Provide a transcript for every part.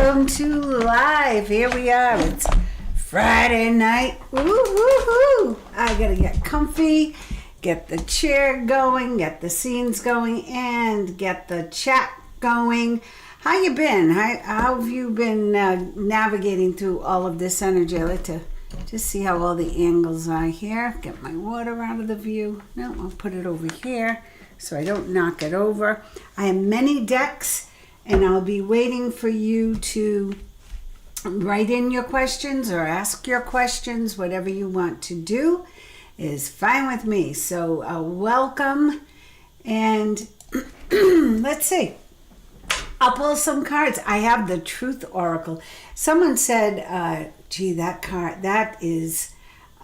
welcome to Live. Here we are. It's Friday night. Woo-hoo-hoo. I gotta get comfy, get the chair going, get the scenes going, and get the chat going. How you been? How have you been navigating through all of this energy? I like to just see how all the angles are here. Get my water out of the view. No, I'll put it over here so I don't knock it over. I have many decks, and I'll be waiting for you to write in your questions or ask your questions. Whatever you want to do is fine with me. So welcome, and let's see. I'll pull some cards. I have the Truth Oracle. Someone said, gee, that card, that is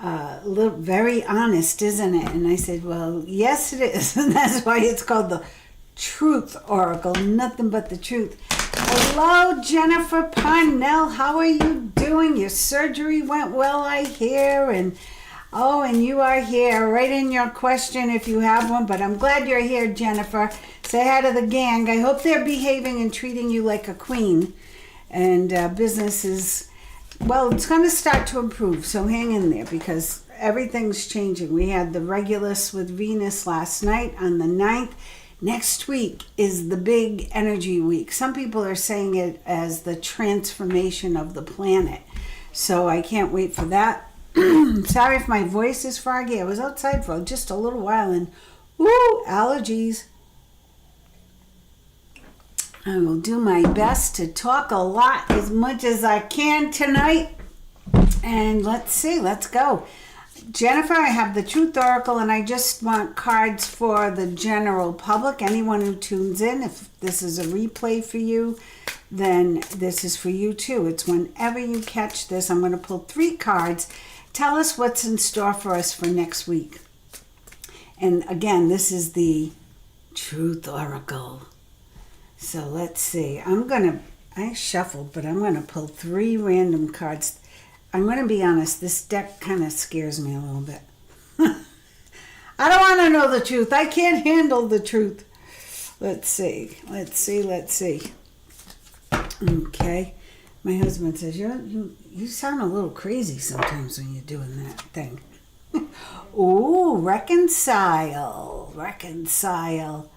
very honest, isn't it? And I said, well, yes, it is. And that's why it's called the Truth Oracle. Nothing but the truth. Hello, Jennifer Parnell. How are you doing? Your surgery went well, I hear. And you are here. Write in your question if you have one. But I'm glad you're here, Jennifer. Say hi to the gang. I hope they're behaving and treating you like a queen. And business is, well, it's going to start to improve. So hang in there because everything's changing. We had the Regulus with Venus last night on the 9th. Next week is the big energy week. Some people are saying it as the transformation of the planet. So I can't wait for that. Sorry if my voice is froggy. I was outside for just a little while and allergies. I will do my best to talk a lot as much as I can tonight. And let's see, let's go. Jennifer, I have the Truth Oracle, and I just want cards for the general public. Anyone who tunes in, if this is a replay for you, then this is for you too. It's whenever you catch this. I'm going to pull 3 cards. Tell us what's in store for us for next week. And again, this is the Truth Oracle. So let's see. I shuffled, but I'm going to pull 3 random cards. I'm going to be honest, this deck kind of scares me a little bit. I don't want to know the truth. I can't handle the truth. Let's see. Okay. My husband says, you sound a little crazy sometimes when you're doing that thing. Ooh, reconcile. Oh, reconcile.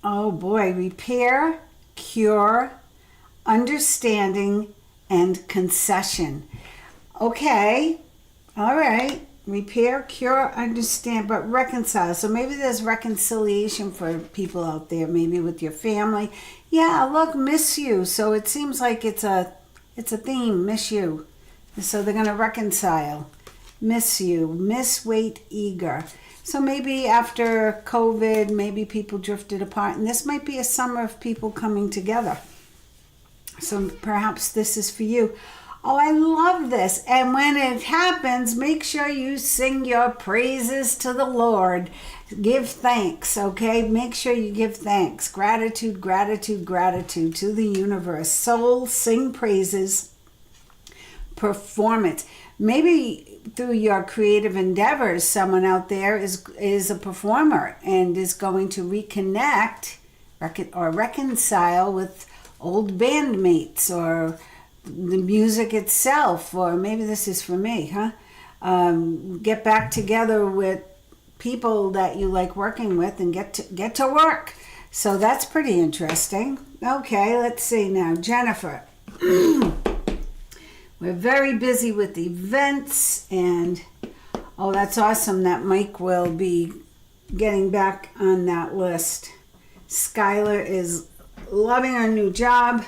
Oh boy, repair, cure, understanding, and concession. Okay, all right. Repair, cure, understand, but reconcile. So maybe there's reconciliation for people out there, maybe with your family. Yeah, look, miss you. So it seems like it's a theme, miss you. So they're going to reconcile. Miss you, miss, wait, eager. So maybe after COVID, maybe people drifted apart, and this might be a summer of people coming together. So perhaps this is for you. Oh, I love this. And when it happens, make sure you sing your praises to the Lord. Give thanks, okay? Make sure you give thanks. Gratitude, gratitude, gratitude to the universe. Soul, sing praises. Performance. Maybe through your creative endeavors, someone out there is a performer and is going to reconnect or reconcile with old bandmates or the music itself, or maybe this is for me, huh? Get back together with people that you like working with and get to work. So that's pretty interesting. Okay, let's see now. Jennifer. We're very busy with events, and that's awesome that Mike will be getting back on that list. Skylar is loving our new job.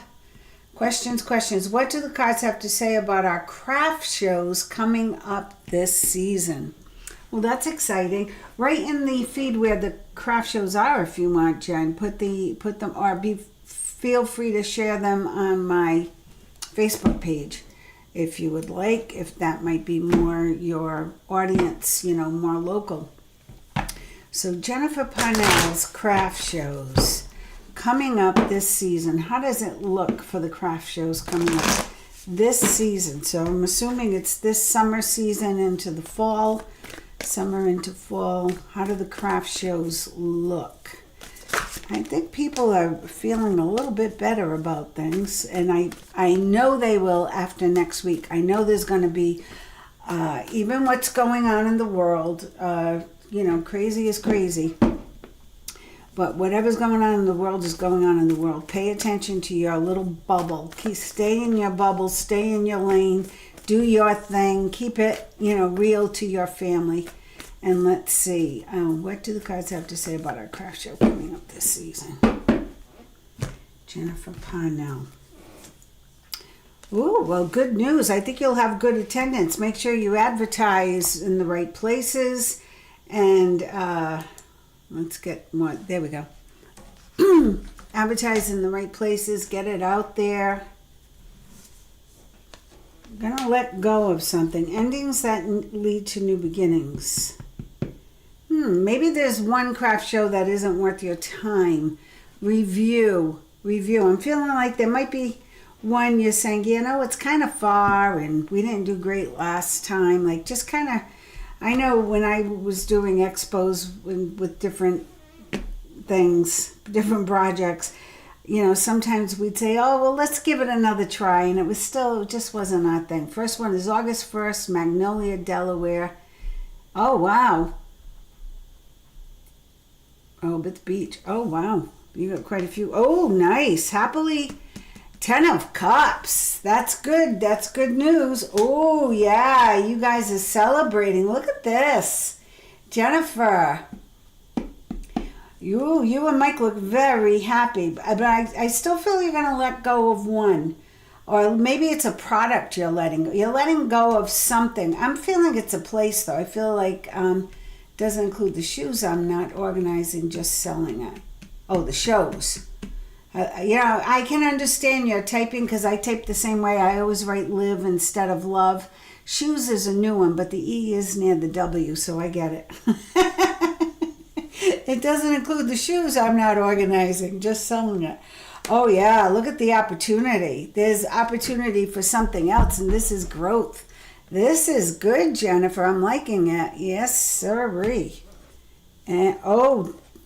Questions. What do the cards have to say about our craft shows coming up this season? Well, that's exciting. Write in the feed where the craft shows are if you want, Jen. Put them, or feel free to share them on my Facebook page if you would like, if that might be more your audience, more local. So Jennifer Parnell's craft shows coming up this season. How does it look for the craft shows coming up this season? So I'm assuming it's this summer season into the fall. Summer into fall. How do the craft shows look? I think people are feeling a little bit better about things, and I know they will after next week. I know there's going to be, even what's going on in the world, crazy is crazy. But whatever's going on in the world is going on in the world. Pay attention to your little bubble. Stay in your bubble, stay in your lane, do your thing, keep it, real to your family. And let's see, what do the cards have to say about our craft show coming up this season? Jennifer Parnell. Ooh, well, good news. I think you'll have good attendance. Make sure you advertise in the right places. And let's get more. There we go. Advertise in the right places. Get it out there. I'm going to let go of something. Endings that lead to new beginnings. Maybe there's one craft show that isn't worth your time. Review. I'm feeling like there might be one you're saying, it's kind of far and we didn't do great last time. Like just kind of, I know when I was doing expos with different things, different projects, sometimes we'd say, oh, well, let's give it another try. And it just wasn't our thing. First one is August 1st, Magnolia, Delaware. Oh, wow. Oh, Bits Beach. Oh, wow. You got quite a few. Oh, nice. Happily 10 of Cups. That's good. That's good news. Oh, yeah. You guys are celebrating. Look at this. Jennifer. You and Mike look very happy. But I still feel you're going to let go of one. Or maybe it's a product you're letting go. You're letting go of something. I'm feeling it's a place, though. I feel like... doesn't include the shoes. I'm not organizing, just selling it. Oh, the shows. I can understand your typing because I type the same way. I always write live instead of love. Shoes is a new one, but the E is near the W, so I get it. It doesn't include the shoes. I'm not organizing, just selling it. Oh, yeah, look at the opportunity. There's opportunity for something else, and this is growth. This is good, Jennifer. I'm liking it. Yes, sirree. And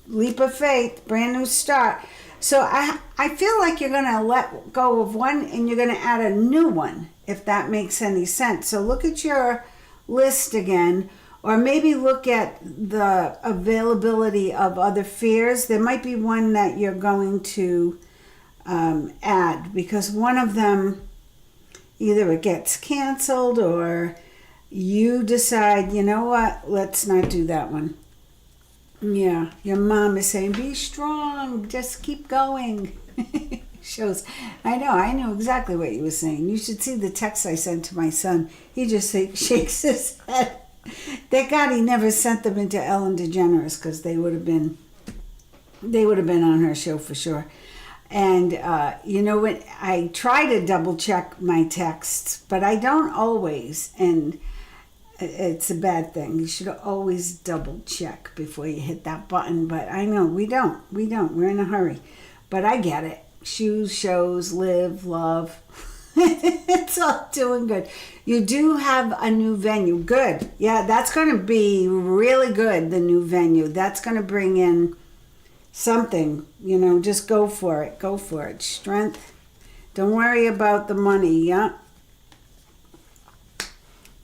leap of faith, brand new start. So I feel like you're going to let go of one and you're going to add a new one, if that makes any sense. So look at your list again, or maybe look at the availability of other fairs. There might be one that you're going to add, because one of them, either it gets canceled or you decide, let's not do that one. Yeah, your mom is saying, be strong, just keep going. Shows. I know exactly what you were saying. You should see the text I sent to my son. He just shakes his head. Thank God he never sent them into Ellen DeGeneres, because they would have been on her show for sure. And, when I try to double check my texts, but I don't always, and it's a bad thing. You should always double check before you hit that button, but I know we don't. We're in a hurry, but I get it. Shoes, shows, live, love. It's all doing good. You do have a new venue. Good. Yeah, that's going to be really good, the new venue. That's going to bring in something, just go for it. Strength. Don't worry about the money. Yeah.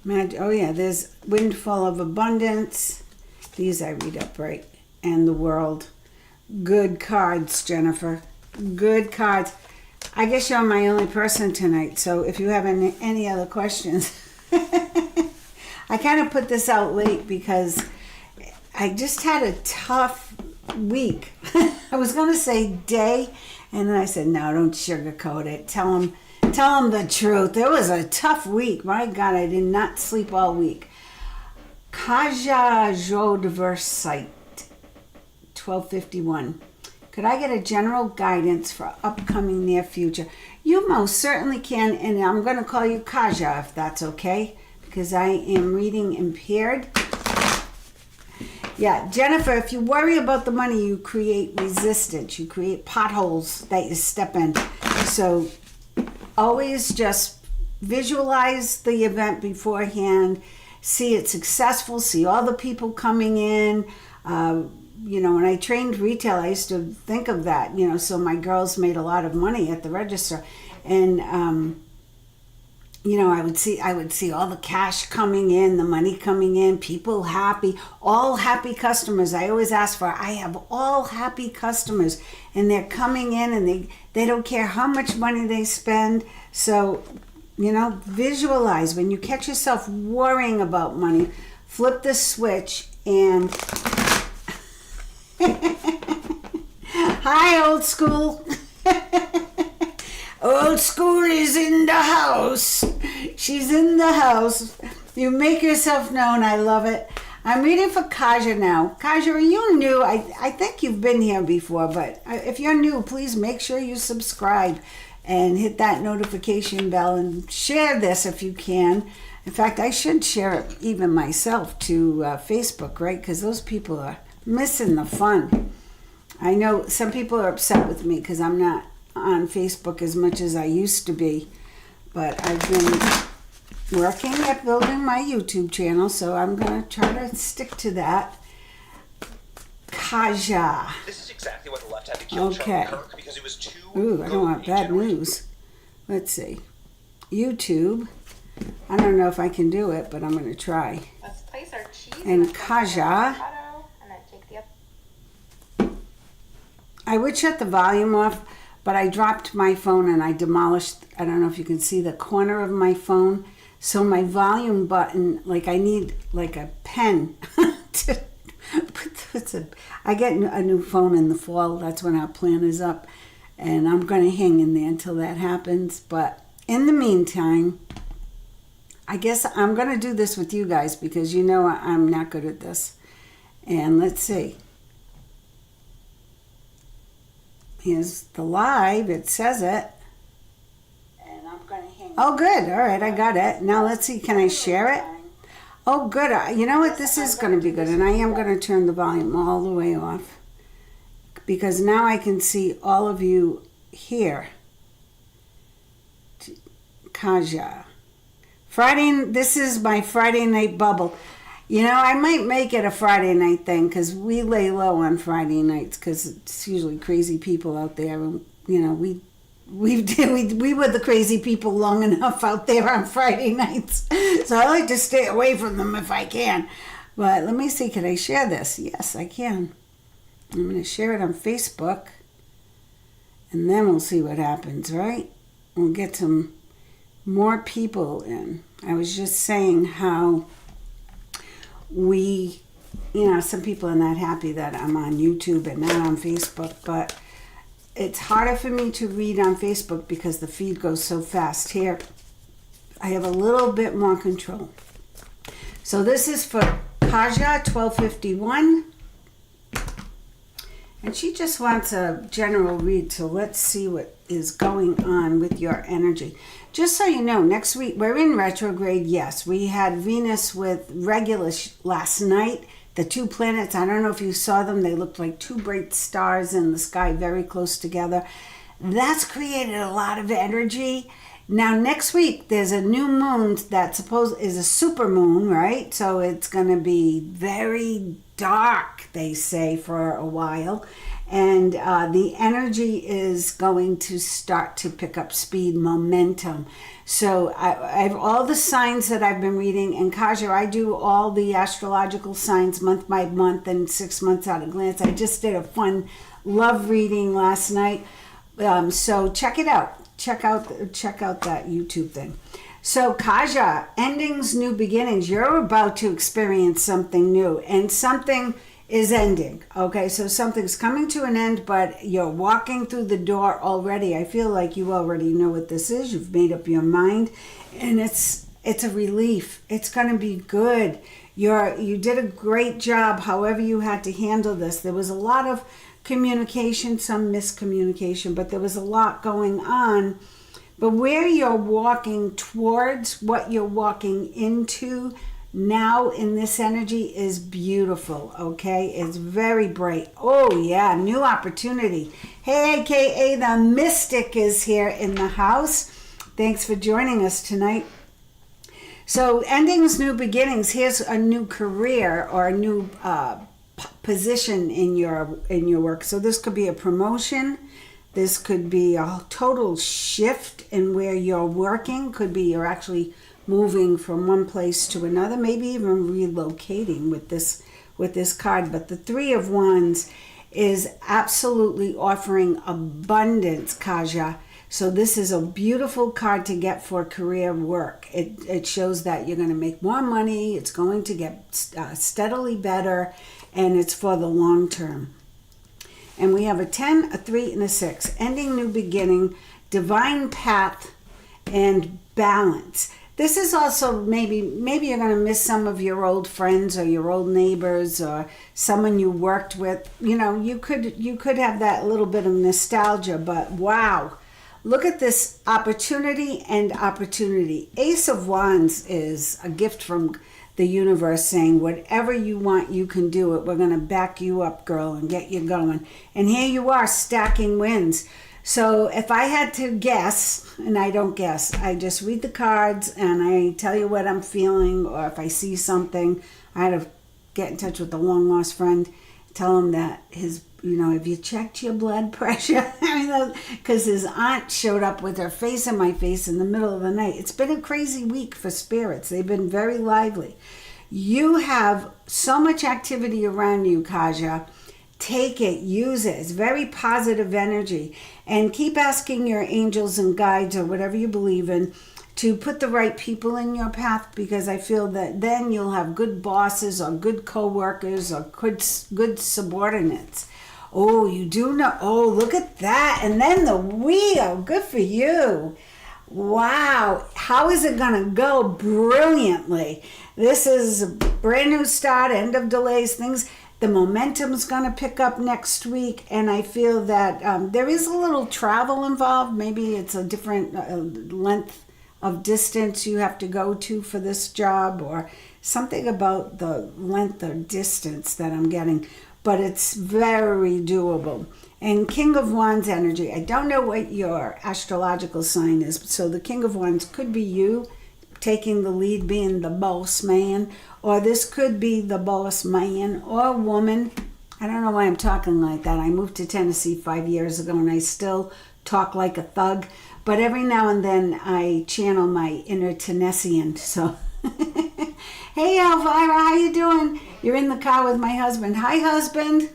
Oh yeah, there's windfall of abundance. These I read up right. And the world. Good cards, Jennifer. Good cards. I guess you're my only person tonight, so if you have any other questions. I kind of put this out late because I just had a tough week. I was going to say day, and then I said, no, don't sugarcoat it. Tell them the truth. It was a tough week. My God, I did not sleep all week. Kaja Jodversite, 1251. Could I get a general guidance for upcoming near future? You most certainly can, and I'm going to call you Kaja if that's okay, because I am reading impaired. Yeah, Jennifer, if you worry about the money, you create resistance. You create potholes that you step in. So always just visualize the event beforehand, see it successful, see all the people coming in, when I trained retail, I used to think of that, so my girls made a lot of money at the register. And, I would see all the cash coming in, the money coming in, people happy, all happy customers. I always ask for, I have all happy customers, and they're coming in and they don't care how much money they spend. So, visualize when you catch yourself worrying about money, flip the switch and hi, old school. Old school is in the house. She's in the house. You make yourself known. I love it. I'm reading for Kaja now. Kaja, are you new? I think you've been here before, but if you're new, please make sure you subscribe and hit that notification bell and share this if you can. In fact, I should share it even myself to Facebook, right? Because those people are missing the fun. I know some people are upset with me because I'm not on Facebook as much as I used to be, but I've been working at building my YouTube channel, so I'm going to try to stick to that. Kaja. This is exactly what the left had to kill Charlie Kirk because he was too. Ooh, I don't want bad news. Let's see. YouTube. I don't know if I can do it, but I'm going to try. Let's place our cheese and Kaja. And then take the I would shut the volume off, but I dropped my phone and I demolished, I don't know if you can see the corner of my phone. So my volume button, I need a pen to put I get a new phone in the fall. That's when our plan is up. And I'm going to hang in there until that happens. But in the meantime, I guess I'm going to do this with you guys because I'm not good at this. And let's see. Here's the live. It says it. And I'm going to hang. Oh, good. All right, I got it. Now let's see. Can I share it? Oh, good. You know what? This is going to be good. And I am going to turn the volume all the way off. Because now I can see all of you here. Kaja. This is my Friday night bubble. I might make it a Friday night thing because we lay low on Friday nights because it's usually crazy people out there. And, we were the crazy people long enough out there on Friday nights. So I like to stay away from them if I can. But let me see, can I share this? Yes, I can. I'm going to share it on Facebook. And then we'll see what happens, right? We'll get some more people in. I was just saying how some people are not happy that I'm on YouTube and not on Facebook, but it's harder for me to read on Facebook because the feed goes so fast. Here, I have a little bit more control. So this is for Kaja 1251. And she just wants a general read, so let's see what is going on with your energy. Just so you know, next week, we're in retrograde, yes. We had Venus with Regulus last night. The two planets, I don't know if you saw them, they looked like two bright stars in the sky very close together. That's created a lot of energy. Now, next week, there's a new moon that is a super moon, right? So it's going to be very dark, they say, for a while. And the energy is going to start to pick up speed, momentum. So I have all the signs that I've been reading. And Kaja, I do all the astrological signs month by month and 6 months at a glance. I just did a fun love reading last night. So check it out. Check out that YouTube thing. So Kaja, endings, new beginnings. You're about to experience something new, and something is ending. Okay, so something's coming to an end, but you're walking through the door already. I feel like you already know what this is. You've made up your mind, and it's a relief. It's going to be good. You did a great job. However you had to handle this, there was a lot of communication, some miscommunication, but there was a lot going on. But where you're walking towards, what you're walking into now in this energy is beautiful, okay? It's very bright. Oh yeah, new opportunity. Hey, AKA the Mystic is here in the house. Thanks for joining us tonight. So endings, new beginnings. Here's a new career or a new position in your work. So this could be a promotion. This could be a total shift in where you're working. Could be you're actually moving from one place to another, maybe even relocating with this card. But the Three of Wands is absolutely offering abundance, Kaja. So this is a beautiful card to get for career work. It shows that you're going to make more money. It's going to get steadily better, and it's for the long term. And we have a 10, a 3, and a 6. Ending, new beginning, divine path, and balance. This is also maybe you're going to miss some of your old friends or your old neighbors or someone you worked with. You know, you could have that little bit of nostalgia, but wow. Look at this opportunity and opportunity. Ace of Wands is a gift from the universe saying, whatever you want, you can do it. We're going to back you up, girl, and get you going. And here you are, stacking wins. So if I had to guess, and I don't guess, I just read the cards and I tell you what I'm feeling, or if I see something, I had to get in touch with a long lost friend, tell him that have you checked your blood pressure? Because his aunt showed up with her face in my face in the middle of the night. It's been a crazy week for spirits. They've been very lively. You have so much activity around you, Kaja. Take it, use it. It's very positive energy. And keep asking your angels and guides or whatever you believe in to put the right people in your path, because I feel that then you'll have good bosses or good co-workers or good subordinates. Oh, you do know. Oh, look at that. And then the wheel. Good for you. Wow. How is it going to go? Brilliantly. This is a brand new start, end of delays, things. The momentum's going to pick up next week. And I feel that there is a little travel involved. Maybe it's a different length of distance you have to go to for this job, or something about the length or distance that I'm getting. But it's very doable. And King of Wands energy, I don't know what your astrological sign is, so the King of Wands could be you taking the lead, being the boss man, or this could be the boss man or woman. I don't know why I'm talking like that. I moved to Tennessee 5 years ago and I still talk like a thug, but every now and then I channel my inner Tennessean. So hey Elvira, how you doing? You're in the car with my husband. Hi, husband.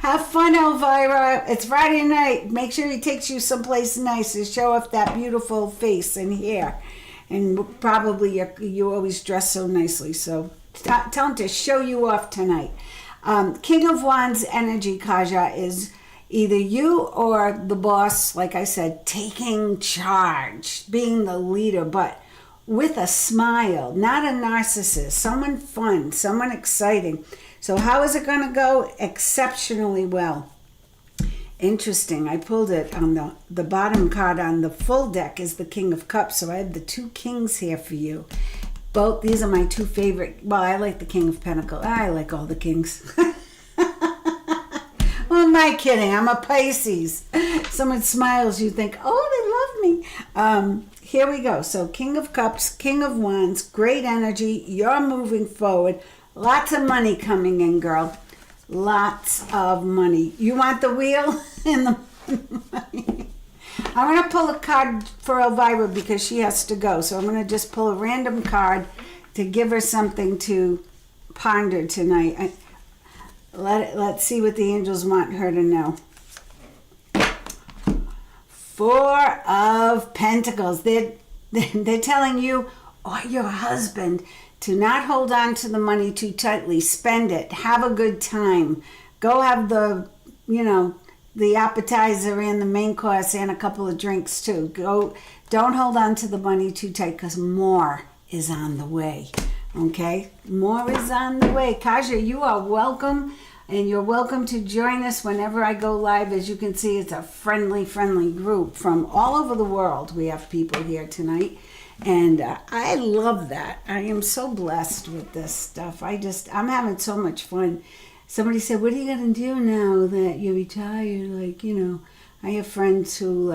Have fun, Elvira. It's Friday night. Make sure he takes you someplace nice to show off that beautiful face and hair. And probably you always dress so nicely. So tell him to show you off tonight. King of Wands energy, Kaja, is either you or the boss, like I said, taking charge, being the leader, but with a smile, not a narcissist, someone fun, someone exciting. So how is it going to go? Exceptionally well. Interesting. I pulled it on the bottom card on the full deck is the King of Cups. So I have the two kings here for you. Both, these are my two favorite. Well, I like the King of Pentacles. I like all the kings. Who am I kidding? I'm a Pisces. Someone smiles, you think, oh, they love me. Here we go. So King of Cups, King of Wands, great energy. You're moving forward. Lots of money coming in, girl. Lots of money. You want the wheel and the money? I'm going to pull a card for Elvira because she has to go. So I'm going to just pull a random card to give her something to ponder tonight. Let's see what the angels want her to know. Four of Pentacles. They're telling you or your husband to not hold on to the money too tightly. Spend it. Have a good time. Go have the appetizer and the main course and a couple of drinks too. Don't hold on to the money too tight because more is on the way. Okay? More is on the way. Kaja, you are welcome. And you're welcome to join us whenever I go live. As you can see, it's a friendly group from all over the world. We have people here tonight. And I love that. I am so blessed with this stuff. I'm having so much fun. Somebody said, what are you going to do now that you're retired? I have friends who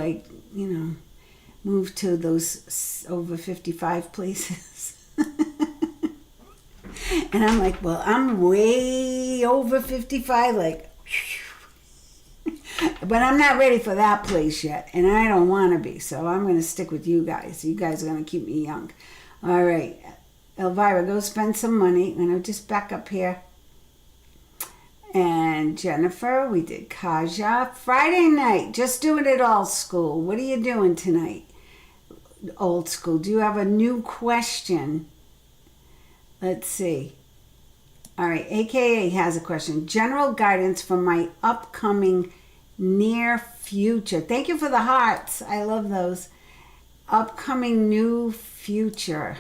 move to those over 55 places. And I'm like, well, I'm way over 55, like, but I'm not ready for that place yet, and I don't want to be, so I'm going to stick with you guys. You guys are going to keep me young. All right, Elvira, go spend some money. I'm going to just back up here. And Jennifer, we did Kaja. Friday night, just doing it all school. What are you doing tonight? Old school. Do you have a new question? Let's see. All right, AKA has a question. General guidance for my upcoming near future. Thank you for the hearts. I love those. Upcoming new future.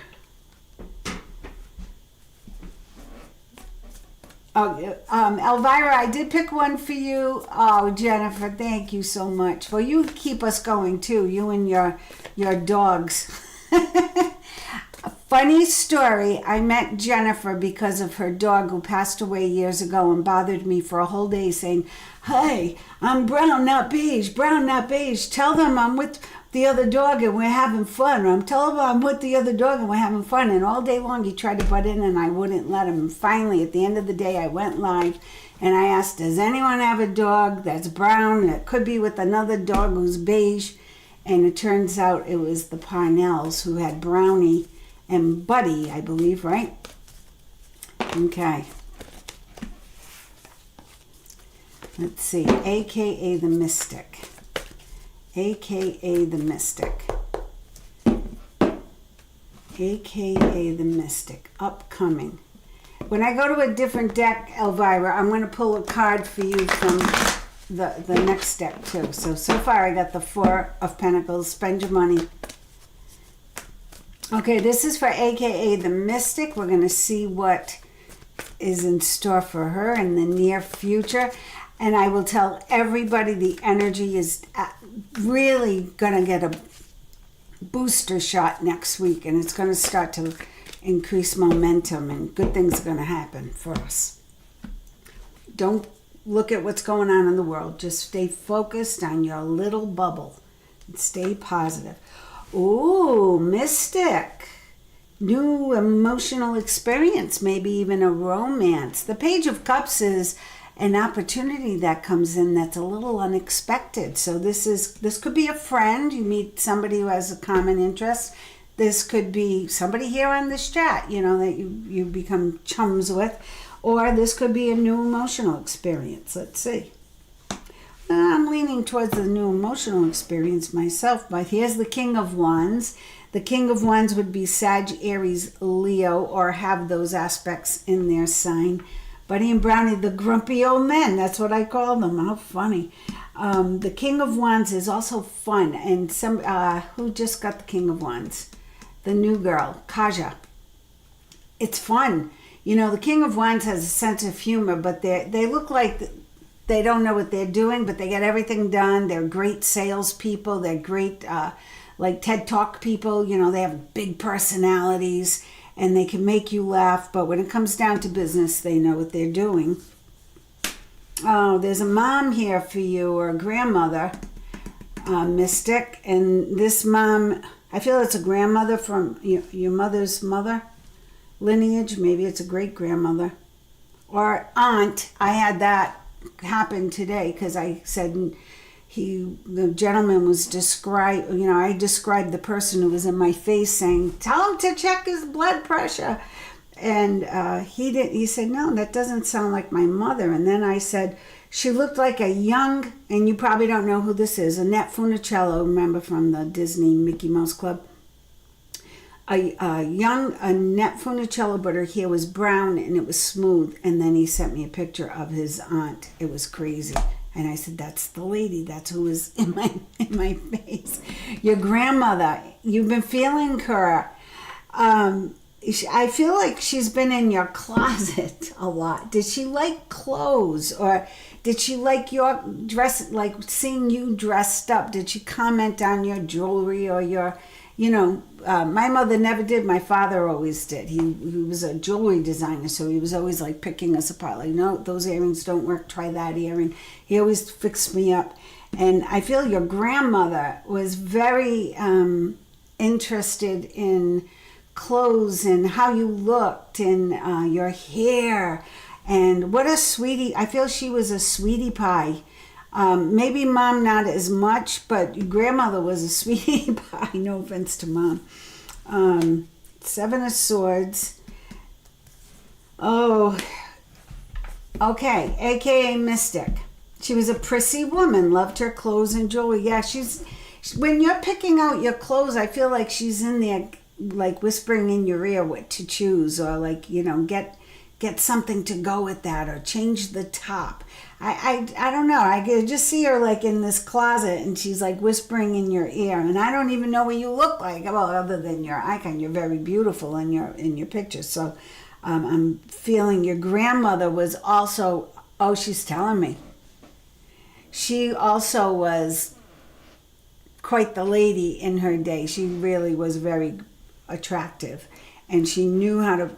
Oh, Elvira, I did pick one for you. Oh, Jennifer, thank you so much. Well, you keep us going too, you and your dogs. A funny story. I met Jennifer because of her dog who passed away years ago and bothered me for a whole day saying, "Hey, I'm brown, not beige, brown, not beige. Tell them I'm with the other dog and we're having fun." Or I'm telling them I'm with the other dog and we're having fun. And all day long he tried to butt in and I wouldn't let him. And finally, at the end of the day, I went live and I asked, does anyone have a dog that's brown that could be with another dog who's beige? And it turns out it was the Parnells who had Brownie and Buddy, I believe, right? Okay. Let's see. AKA the Mystic. AKA the Mystic. AKA the Mystic. Upcoming. When I go to a different deck, Elvira, I'm going to pull a card for you from the next deck too. So far I got the Four of Pentacles. Spend your money. Okay, this is for AKA the Mystic. We're going to see what is in store for her in the near future. And I will tell everybody the energy is really going to get a booster shot next week. And it's going to start to increase momentum and good things are going to happen for us. Don't look at what's going on in the world. Just stay focused on your little bubble and stay positive. Ooh, Mystic. New emotional experience, maybe even a romance. The Page of Cups is an opportunity that comes in that's a little unexpected. So this could be a friend. You meet somebody who has a common interest. This could be somebody here on this chat, you know, that you become chums with. Or this could be a new emotional experience. Let's see. I'm leaning towards the new emotional experience myself, but here's the King of Wands. The King of Wands would be Sag, Aries, Leo, or have those aspects in their sign. Buddy and Brownie, the grumpy old men. That's what I call them. How funny. The King of Wands is also fun. And who just got the King of Wands? The new girl, Kaja. It's fun. You know, the King of Wands has a sense of humor, but they look like they don't know what they're doing, but they get everything done. They're great salespeople. They're great, like TED Talk people. You know, they have big personalities and they can make you laugh. But when it comes down to business, they know what they're doing. Oh, there's a mom here for you, or a grandmother, Mystic. And this mom, I feel it's a grandmother from your mother's mother lineage. Maybe it's a great-grandmother or aunt. I had that happen today because I said the gentleman was I described the person who was in my face saying, tell him to check his blood pressure. And he said, no, that doesn't sound like my mother. And then I said, she looked like a young, and you probably don't know who this is, Annette Funicello, remember from the Disney Mickey Mouse Club? A young Annette Funicello, but her hair was brown and it was smooth. And then he sent me a picture of his aunt. It was crazy. And I said, that's the lady. That's who was in my face. Your grandmother, you've been feeling her. I feel like she's been in your closet a lot. Did she like clothes, or did she like your dress, like seeing you dressed up? Did she comment on your jewelry or your, my mother never did. My father always did. He was a jewelry designer, so he was always like picking us apart. Like, no, those earrings don't work. Try that earring. He always fixed me up. And I feel your grandmother was very interested in clothes and how you looked and your hair. And what a sweetie. I feel she was a sweetie pie. Maybe mom not as much, but grandmother was a sweetie pie. No offense to mom. Seven of Swords. Oh, okay. AKA Mystic. She was a prissy woman, loved her clothes and jewelry. Yeah, when you're picking out your clothes, I feel like she's in there like whispering in your ear what to choose, or like, get something to go with that, or change the top. I don't know. I could just see her like in this closet and she's like whispering in your ear, and I don't even know what you look like. Well, other than your icon, you're very beautiful in your picture. So I'm feeling your grandmother was also, oh, she's telling me. She also was quite the lady in her day. She really was very attractive, and she knew how to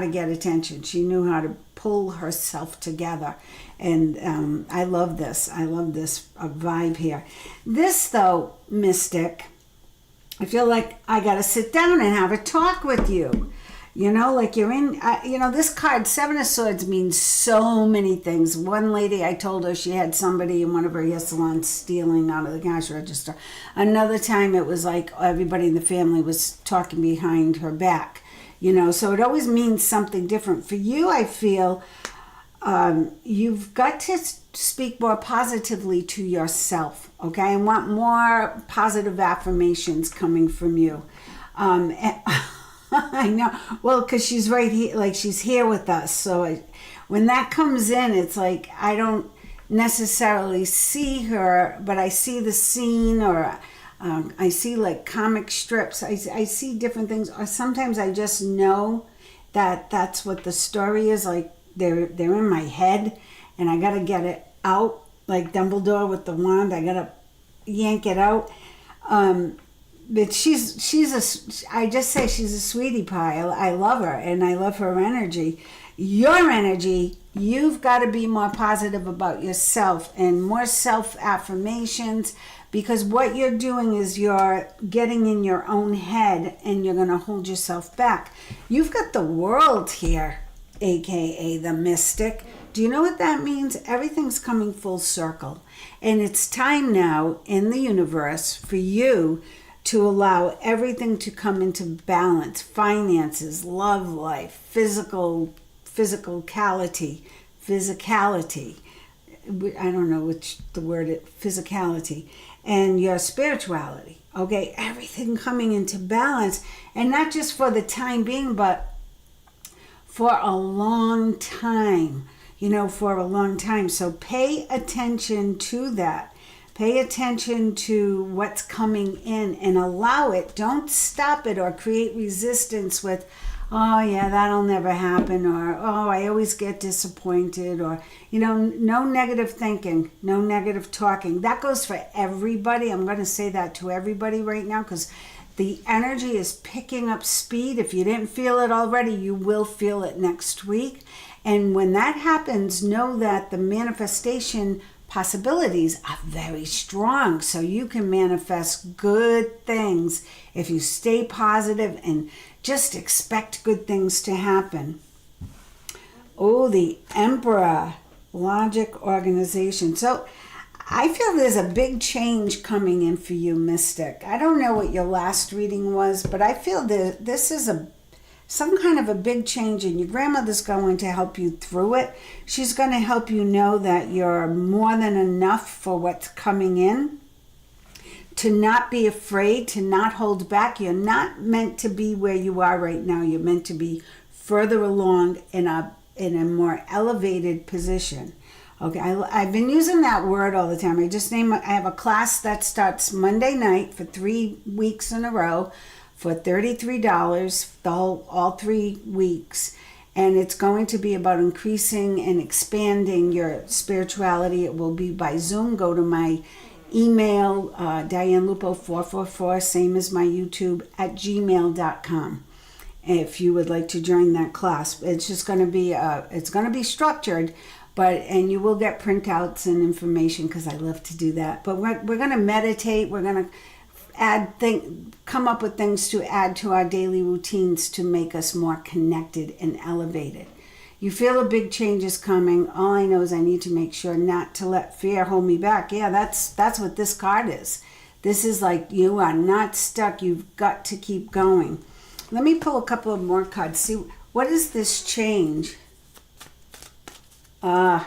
get attention. She knew how to pull herself together, and I love this. I love this vibe here. This though, Mystic, I feel like I got to sit down and have a talk with you. Like you're in, this card, Seven of Swords, means so many things. One lady, I told her she had somebody in one of her hair salons stealing out of the cash register. Another time it was like everybody in the family was talking behind her back. So it always means something different. For you, I feel you've got to speak more positively to yourself, okay? I want more positive affirmations coming from you. I know. Well, because she's right here, like she's here with us. So when that comes in, it's like I don't necessarily see her, but I see the scene, or I see like comic strips. I see different things. Or sometimes I just know that that's what the story is. Like they're in my head, and I got to get it out, like Dumbledore with the wand. I got to yank it out. But I just say she's a sweetie pie. I love her, and I love her energy. Your energy, you've got to be more positive about yourself and more self-affirmations, because what you're doing is you're getting in your own head and you're going to hold yourself back. You've got the world here, aka the Mystic. Do you know what that means? Everything's coming full circle. And it's time now in the universe for you to allow everything to come into balance. Finances, love life, physicality. I don't know which the word is, physicality. And your spirituality. Okay, everything coming into balance. And not just for the time being, but for a long time. For a long time. So pay attention to that. Pay attention to what's coming in and allow it. Don't stop it or create resistance with, oh yeah, that'll never happen, or oh, I always get disappointed, or no negative thinking, no negative talking. That goes for everybody. I'm going to say that to everybody right now, because the energy is picking up speed. If you didn't feel it already, you will feel it next week. And when that happens, know that the manifestation possibilities are very strong. So you can manifest good things if you stay positive and just expect good things to happen. Oh, the Emperor, logic, organization. So I feel there's a big change coming in for you, Mystic. I don't know what your last reading was, but I feel that this is some kind of a big change, and your grandmother's going to help you through it. She's going to help you know that you're more than enough for what's coming in, to not be afraid, to not hold back. You're not meant to be where you are right now. You're meant to be further along in a more elevated position. Okay, I've been using that word all the time. I have a class that starts Monday night for 3 weeks in a row, for $33, all 3 weeks. And it's going to be about increasing and expanding your spirituality. It will be by Zoom. Go to my email, DianeLupo444, same as my YouTube, at gmail.com. If you would like to join that class. It's just going to be, it's going to be structured, and you will get printouts and information, because I love to do that. But we're going to meditate. We're going to come up with things to add to our daily routines to make us more connected and elevated. You feel a big change is coming. All I know is I need to make sure not to let fear hold me back. Yeah, that's what this card is. This is like, you are not stuck. You've got to keep going. Let me pull a couple of more cards. See, what is this change? Yeah,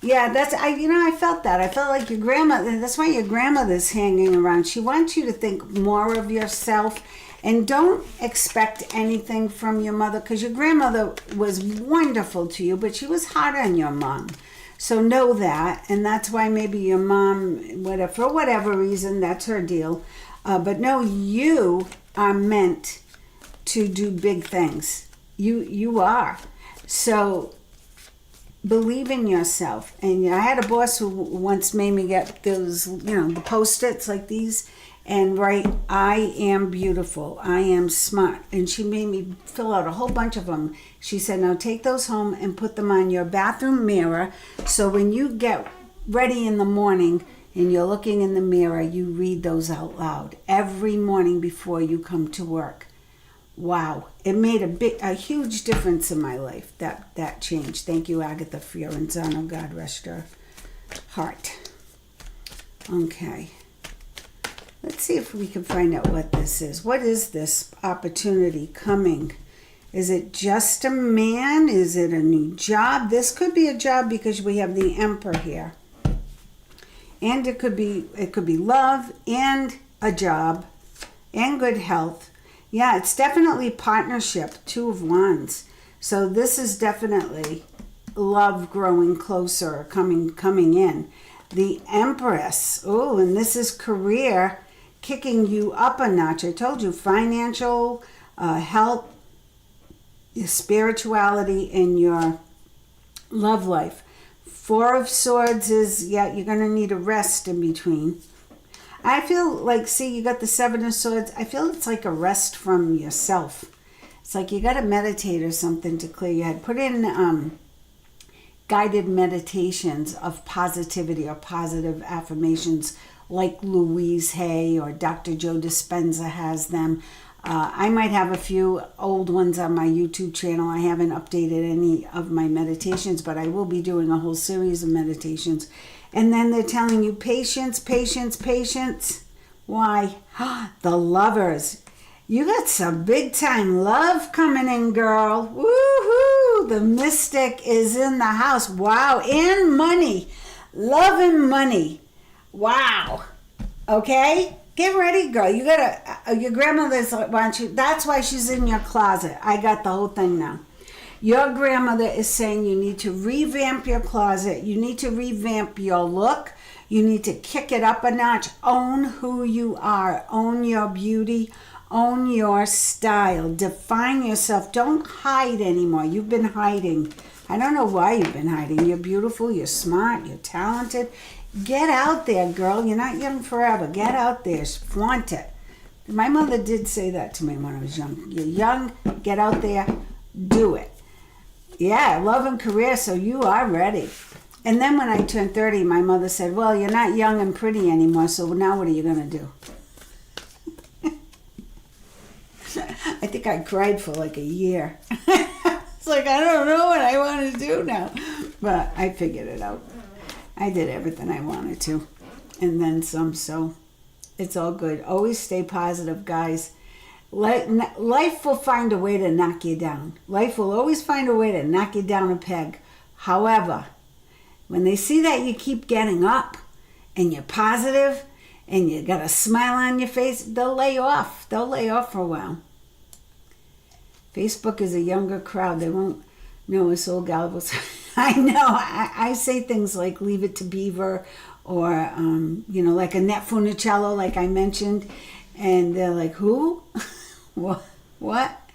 I felt that. I felt like your grandmother, that's why your grandmother's hanging around. She wants you to think more of yourself and don't expect anything from your mother, because your grandmother was wonderful to you, but she was hard on your mom. So know that, and that's why maybe your mom, for whatever reason, that's her deal. But no, you are meant to do big things. You are. So believe in yourself. And I had a boss who once made me get those, the Post-its like these, and write, I am beautiful, I am smart. And she made me fill out a whole bunch of them. She said, now take those home and put them on your bathroom mirror, so when you get ready in the morning and you're looking in the mirror, you read those out loud every morning before you come to work. Wow, it made a huge difference in my life, that change. Thank you, Agatha Fiorenzano. God rest your heart. Okay. Let's see if we can find out what this is. What is this opportunity coming? Is it just a man? Is it a new job? This could be a job because we have the Emperor here. And it could be love and a job and good health. Yeah, it's definitely partnership, Two of Wands. So this is definitely love growing closer, coming in. The Empress. Oh, and this is career kicking you up a notch. I told you, financial, health, your spirituality, and your love life. Four of Swords is, you're going to need a rest in between. I feel like, see, you got the Seven of Swords. I feel it's like a rest from yourself. It's like you got to meditate or something to clear your head. Put in guided meditations of positivity or positive affirmations like Louise Hay or Dr. Joe Dispenza has them. I might have a few old ones on my YouTube channel. I haven't updated any of my meditations, but I will be doing a whole series of meditations. And then they're telling you patience, patience, patience. Why? The Lovers. You got some big time love coming in, girl. Woohoo! The Mystic is in the house. Wow. And money. Love and money. Wow. Okay? Get ready, girl. You gotta, your grandmother's wants you. That's why she's in your closet. I got the whole thing now. Your grandmother is saying you need to revamp your closet. You need to revamp your look. You need to kick it up a notch. Own who you are. Own your beauty. Own your style. Define yourself. Don't hide anymore. You've been hiding. I don't know why you've been hiding. You're beautiful. You're smart. You're talented. Get out there, girl. You're not young forever. Get out there. Flaunt it. My mother did say that to me when I was young. You're young. Get out there. Do it. Yeah, love and career, so you are ready. And then when I turned 30, my mother said, well, you're not young and pretty anymore, so now what are you going to do? I think I cried for like a year. It's like, I don't know what I want to do now. But I figured it out. I did everything I wanted to. And then some, so it's all good. Always stay positive, guys. Life will find a way to knock you down. Life will always find a way to knock you down a peg. However, when they see that you keep getting up and you're positive and you got a smile on your face, they'll lay you off. They'll lay you off for a while. Facebook is a younger crowd. They won't know us old gals. I know. I say things like leave it to Beaver or, like Annette Funicello, like I mentioned. And they're like, who? What?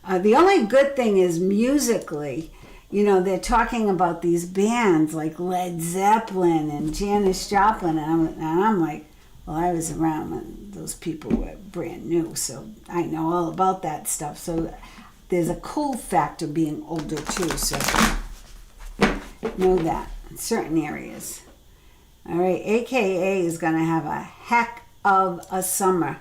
The only good thing is musically, they're talking about these bands like Led Zeppelin and Janis Joplin. And I'm like, well, I was around when those people were brand new, so I know all about that stuff. So there's a cool factor being older too, so know that in certain areas. All right, AKA is going to have a heck of a summer.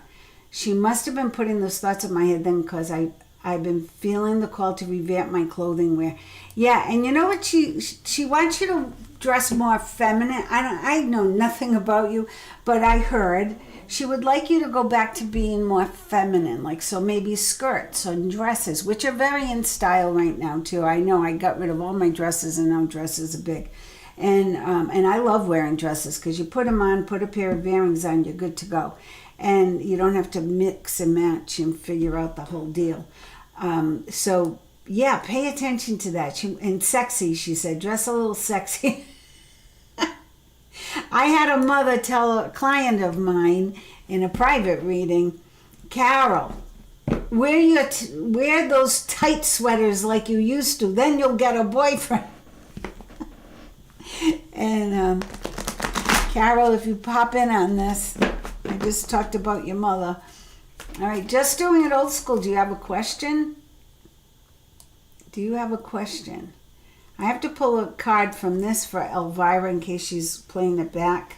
She must have been putting those thoughts in my head then, because I've been feeling the call to revamp my clothing wear. Yeah, and you know what? She wants you to dress more feminine. I know nothing about you, but I heard she would like you to go back to being more feminine, like so maybe skirts and dresses, which are very in style right now too. I know I got rid of all my dresses and now dresses are big. And I love wearing dresses because you put them on, put a pair of earrings on, you're good to go. And you don't have to mix and match and figure out the whole deal. So yeah, pay attention to that. And sexy, she said, dress a little sexy. I had a mother tell a client of mine in a private reading, Carol, wear those tight sweaters like you used to, then you'll get a boyfriend. And Carol, if you pop in on this, I just talked about your mother. All right, just doing it old school. Do you have a question? Do you have a question? I have to pull a card from this for Elvira in case she's playing it back.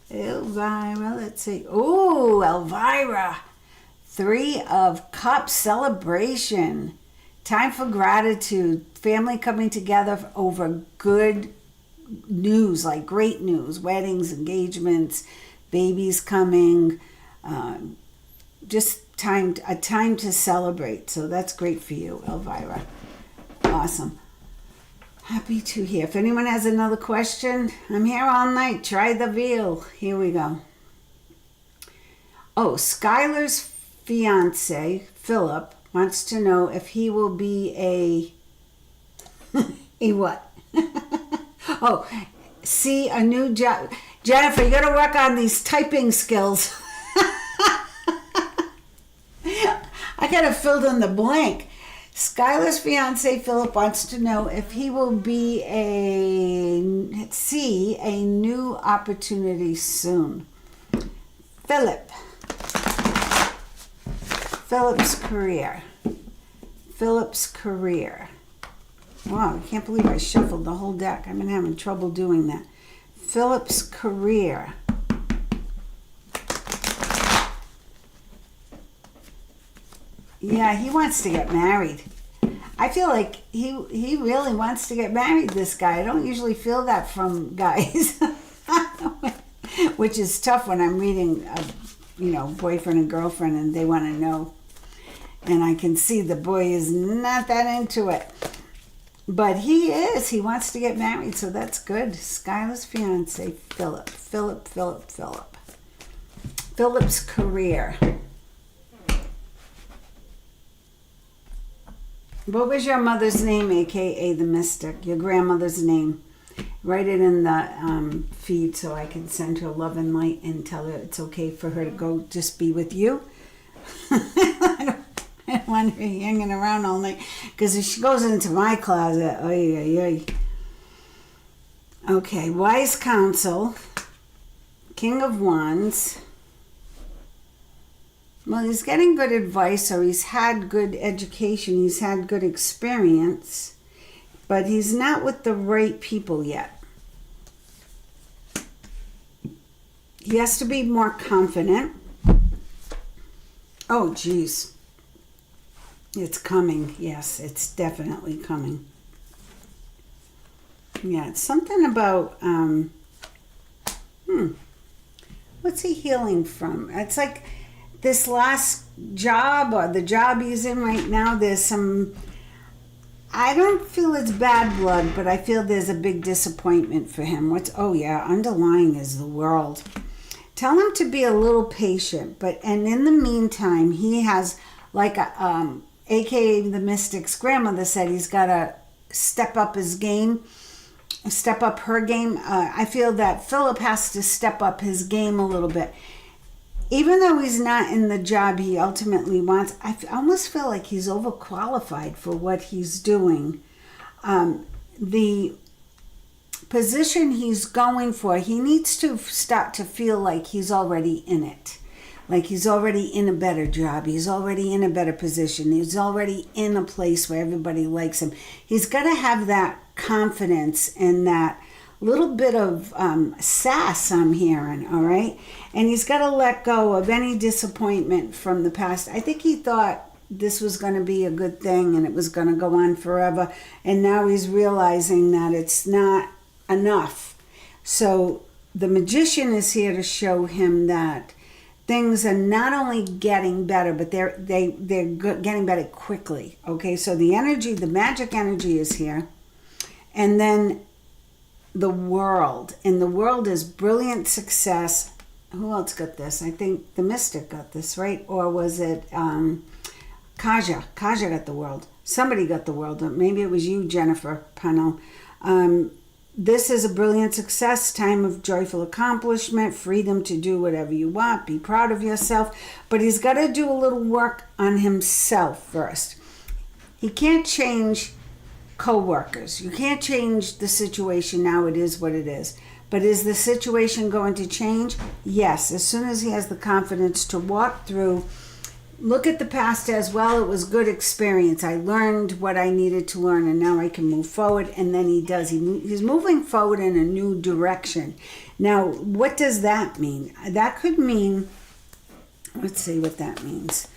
Elvira, let's see. Ooh, Elvira. 3 of Cups, celebration. Time for gratitude. Family coming together over good news, like great news. Weddings, engagements, babies coming. Just a time to celebrate. So that's great for you, Elvira. Awesome. Happy to hear. If anyone has another question, I'm here all night. Try the veal. Here we go. Oh, Skylar's fiance, Philip, wants to know if he will be a what? Oh, see a new job. Jennifer, you got to work on these typing skills. I got to fill in the blank. Skylar's fiance Philip wants to know if he will be a new opportunity soon. Philip's career. Wow, I can't believe I shuffled the whole deck. I've been having trouble doing that. Philip's career. Yeah, he wants to get married. I feel like he really wants to get married, this guy. I don't usually feel that from guys. Which is tough when I'm reading, boyfriend and girlfriend and they want to know. And I can see the boy is not that into it. But he is. He wants to get married, so that's good. Skylar's fiance, Philip. Philip's career. What was your mother's name, a.k.a. the Mystic? Your grandmother's name. Write it in the feed so I can send her love and light and tell her it's okay for her to go just be with you. I don't want her hanging around all night. Because if she goes into my closet, oy. Okay, wise counsel. King of Wands. Well, he's getting good advice, or he's had good education, he's had good experience, but he's not with the right people yet. He has to be more confident. Oh, geez. It's coming. Yes, it's definitely coming. Yeah, it's something about, what's he healing from? It's like this last job or the job he's in right now, there's some, I don't feel it's bad blood, but I feel there's a big disappointment for him. Underlying is the world. Tell him to be a little patient, and in the meantime, he has, like, aka the Mystic's grandmother said, he's got to step up his game, step up her game. I feel that Philip has to step up his game a little bit. Even though he's not in the job he ultimately wants, I almost feel like he's overqualified for what he's doing. The position he's going for, he needs to start to feel like he's already in it. Like he's already in a better job. He's already in a better position. He's already in a place where everybody likes him. He's got to have that confidence and that little bit of sass I'm hearing, all right? And he's got to let go of any disappointment from the past. I think he thought this was going to be a good thing and it was going to go on forever. And now he's realizing that it's not enough. So the magician is here to show him that things are not only getting better, but they're getting better quickly. Okay, so the energy, the magic energy is here. And then the world. And the world is brilliant success. Who else got this? I think the Mystic got this, right? Or was it Kaja? Kaja got the world. Somebody got the world. Maybe it was you, Jennifer Pennell. This is a brilliant success, time of joyful accomplishment, freedom to do whatever you want, be proud of yourself. But he's got to do a little work on himself first. He can't change co-workers. You can't change the situation now. It is what it is. But is the situation going to change? Yes. As soon as he has the confidence to walk through, look at the past as well. It was good experience. I learned what I needed to learn, and now I can move forward. And then he does. He's moving forward in a new direction. Now, what does that mean? That could mean, let's see what that means.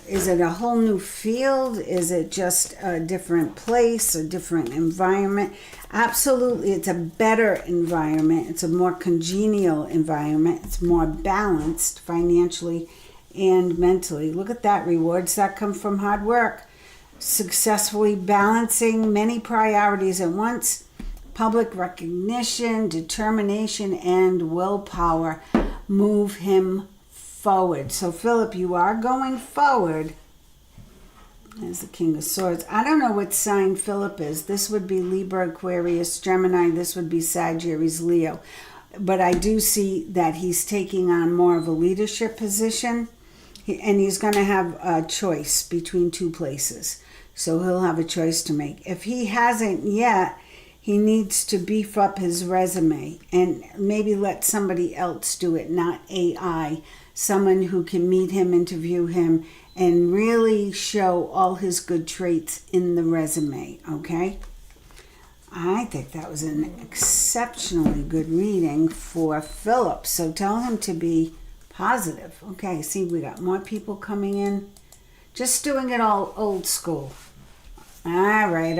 Is it a whole new field? Is it just a different place, a different environment? Absolutely, it's a better environment. It's a more congenial environment. It's more balanced financially and mentally. Look at that. Rewards that come from hard work. Successfully balancing many priorities at once. Public recognition, determination, and willpower move him forward. So Philip, you are going forward. There's the King of Swords. I don't know what sign Philip is. This would be Libra, Aquarius, Gemini. This would be Sagittarius, Leo. But I do see that he's taking on more of a leadership position. And he's going to have a choice between two places. So he'll have a choice to make. If he hasn't yet, he needs to beef up his resume and maybe let somebody else do it, not AI. Someone who can meet him, interview him, and really show all his good traits in the resume, okay? I think that was an exceptionally good reading for Philip. So tell him to be positive. Okay, see, we got more people coming in. Just doing it all old school. All right.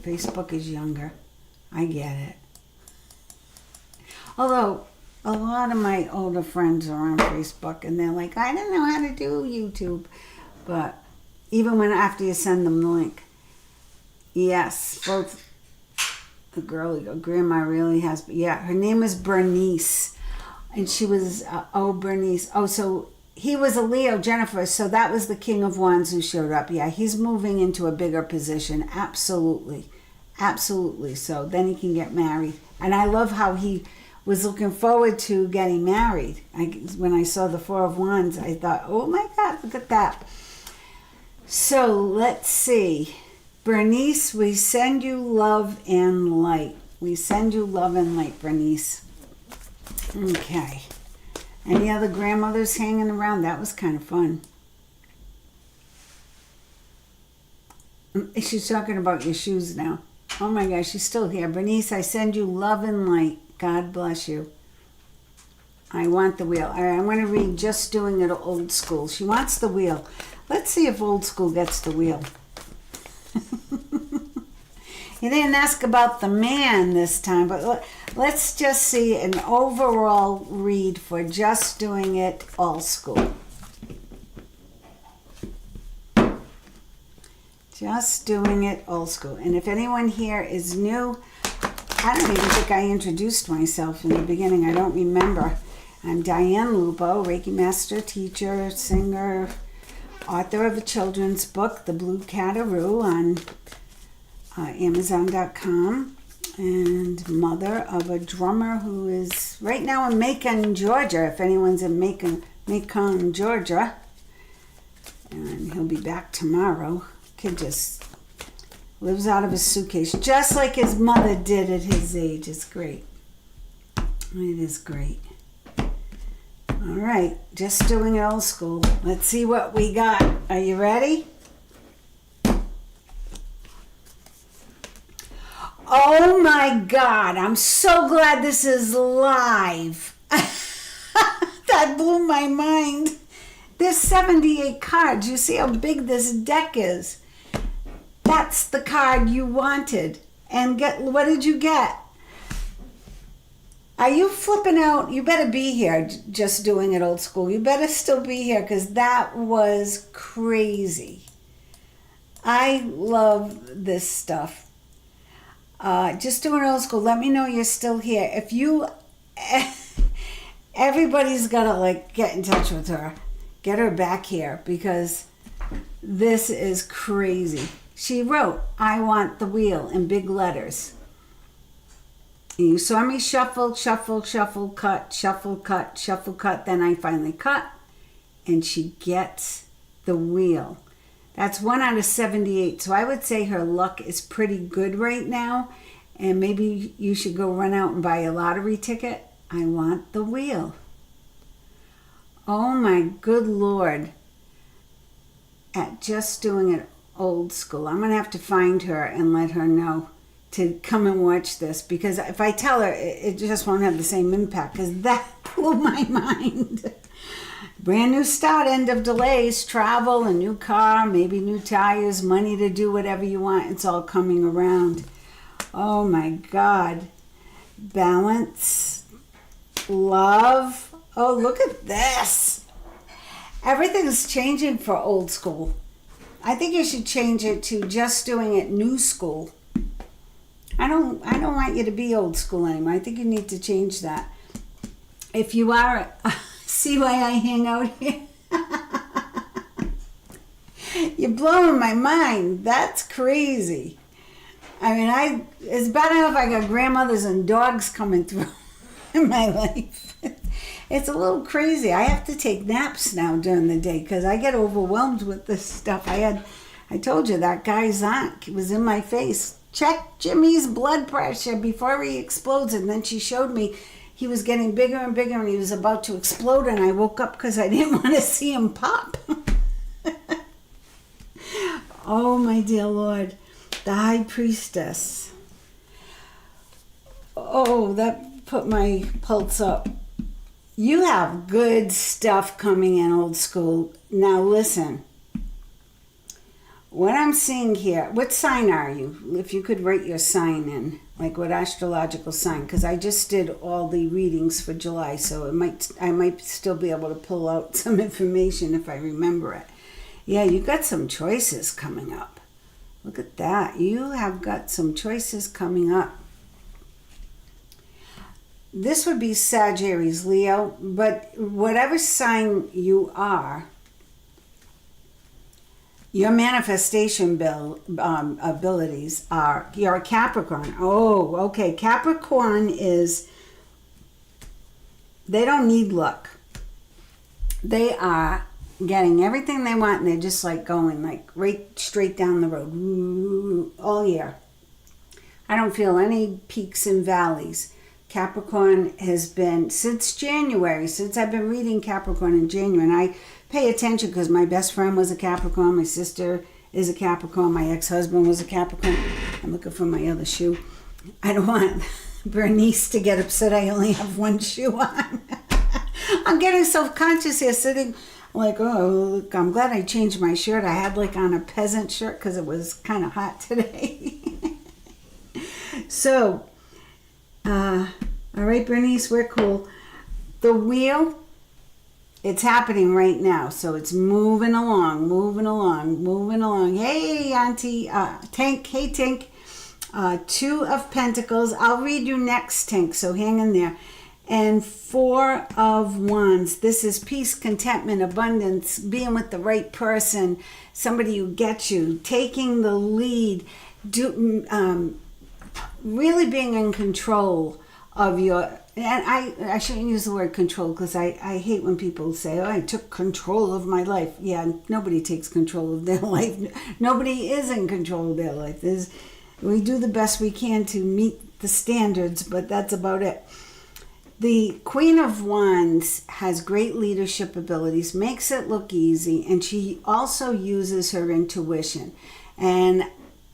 Facebook is younger. I get it. Although, a lot of my older friends are on Facebook, and they're like, I don't know how to do YouTube. But even when after you send them the link. Yes, both the girl, grandma really has, yeah, her name is Bernice. And she was, Bernice. Oh, so he was a Leo, Jennifer. So that was the King of Wands who showed up. Yeah, he's moving into a bigger position. Absolutely. Absolutely. So then he can get married. And I love how he was looking forward to getting married. When I saw the Four of Wands, I thought, oh my God, look at that. So let's see. Bernice, we send you love and light. We send you love and light, Bernice. Okay. Any other grandmothers hanging around? That was kind of fun. She's talking about your shoes now. Oh my gosh, she's still here. Bernice, I send you love and light. God bless you. I want the wheel. All right, I'm going to read Just Doing It Old School. She wants the wheel. Let's see if Old School gets the wheel. You didn't ask about the man this time, but let's just see an overall read for Just Doing It Old School. Just Doing It Old School. And if anyone here is new, I don't even think I introduced myself in the beginning. I don't remember. I'm Diane Lupo, Reiki Master, teacher, singer, author of a children's book, The Blue Cataroo, on Amazon.com, and mother of a drummer who is right now in Macon, Georgia, if anyone's in Macon, Georgia. And he'll be back tomorrow. Kid just lives out of his suitcase, just like his mother did at his age. It's great. It is great. All right, Just Doing It Old School. Let's see what we got. Are you ready? Oh my God, I'm so glad this is live. That blew my mind. There's 78 cards. You see how big this deck is. That's the card you wanted. And what did you get? Are you flipping out? You better be here, just doing it old school. You better still be here because that was crazy. I love this stuff. Just doing old school. Let me know you're still here. If you, everybody's gotta like get in touch with her. Get her back here because this is crazy. She wrote, "I want the wheel" in big letters. And you saw me shuffle, shuffle, shuffle, cut, shuffle, cut, shuffle, cut. Then I finally cut and she gets the wheel. That's 1 out of 78. So I would say her luck is pretty good right now. And maybe you should go run out and buy a lottery ticket. I want the wheel. Oh my good Lord. At just doing it old school. I'm going to have to find her and let her know to come and watch this. Because if I tell her, it just won't have the same impact. Because that blew my mind. Brand new start, end of delays, travel, a new car, maybe new tires, money to do whatever you want. It's all coming around. Oh my God. Balance, love. Oh, look at this. Everything's changing for old school. I think you should change it to just doing it new school. I don't want you to be old school anymore. I think you need to change that. If you are... See why I hang out here? You're blowing my mind. That's crazy. I mean, it's bad enough I got grandmothers and dogs coming through in my life. It's a little crazy. I have to take naps now during the day because I get overwhelmed with this stuff. I told you that guy's aunt was in my face. Check Jimmy's blood pressure before he explodes. And then she showed me he was getting bigger and bigger and he was about to explode, and I woke up because I didn't want to see him pop. Oh my dear Lord. The High Priestess. Oh, that put my pulse up. You have good stuff coming in, old school. Now listen. What I'm seeing here, what sign are you? If you could write your sign in, like what astrological sign, because I just did all the readings for July, so I might still be able to pull out some information if I remember it. Yeah, you got some choices coming up. Look at that. You have got some choices coming up. This would be Sagittarius, Leo, but whatever sign you are, your manifestation abilities are, you're a Capricorn. Oh, okay. Capricorn they don't need luck. They are getting everything they want and they're just like going like right straight down the road all year. I don't feel any peaks and valleys. Capricorn has been, since January, since I've been reading Capricorn in January, and I pay attention because my best friend was a Capricorn, my sister is a Capricorn, my ex-husband was a Capricorn. I'm looking for my other shoe. I don't want Bernice to get upset I only have one shoe on. I'm getting self-conscious here sitting like, oh, look, I'm glad I changed my shirt. I had like on a peasant shirt because it was kind of hot today. So, all right, Bernice, we're cool. The wheel, it's happening right now. So it's moving along, moving along, moving along. Hey, Auntie, Tank, hey, Tank. 2 of Pentacles. I'll read you next, Tank, so hang in there. And 4 of Wands. This is peace, contentment, abundance, being with the right person, somebody who gets you, taking the lead, really being in control of your, and I shouldn't use the word control because I hate when people say, oh, I took control of my life. Yeah, nobody takes control of their life. Nobody is in control of their life. We do the best we can to meet the standards, but that's about it. The Queen of Wands has great leadership abilities, makes it look easy, and she also uses her intuition. And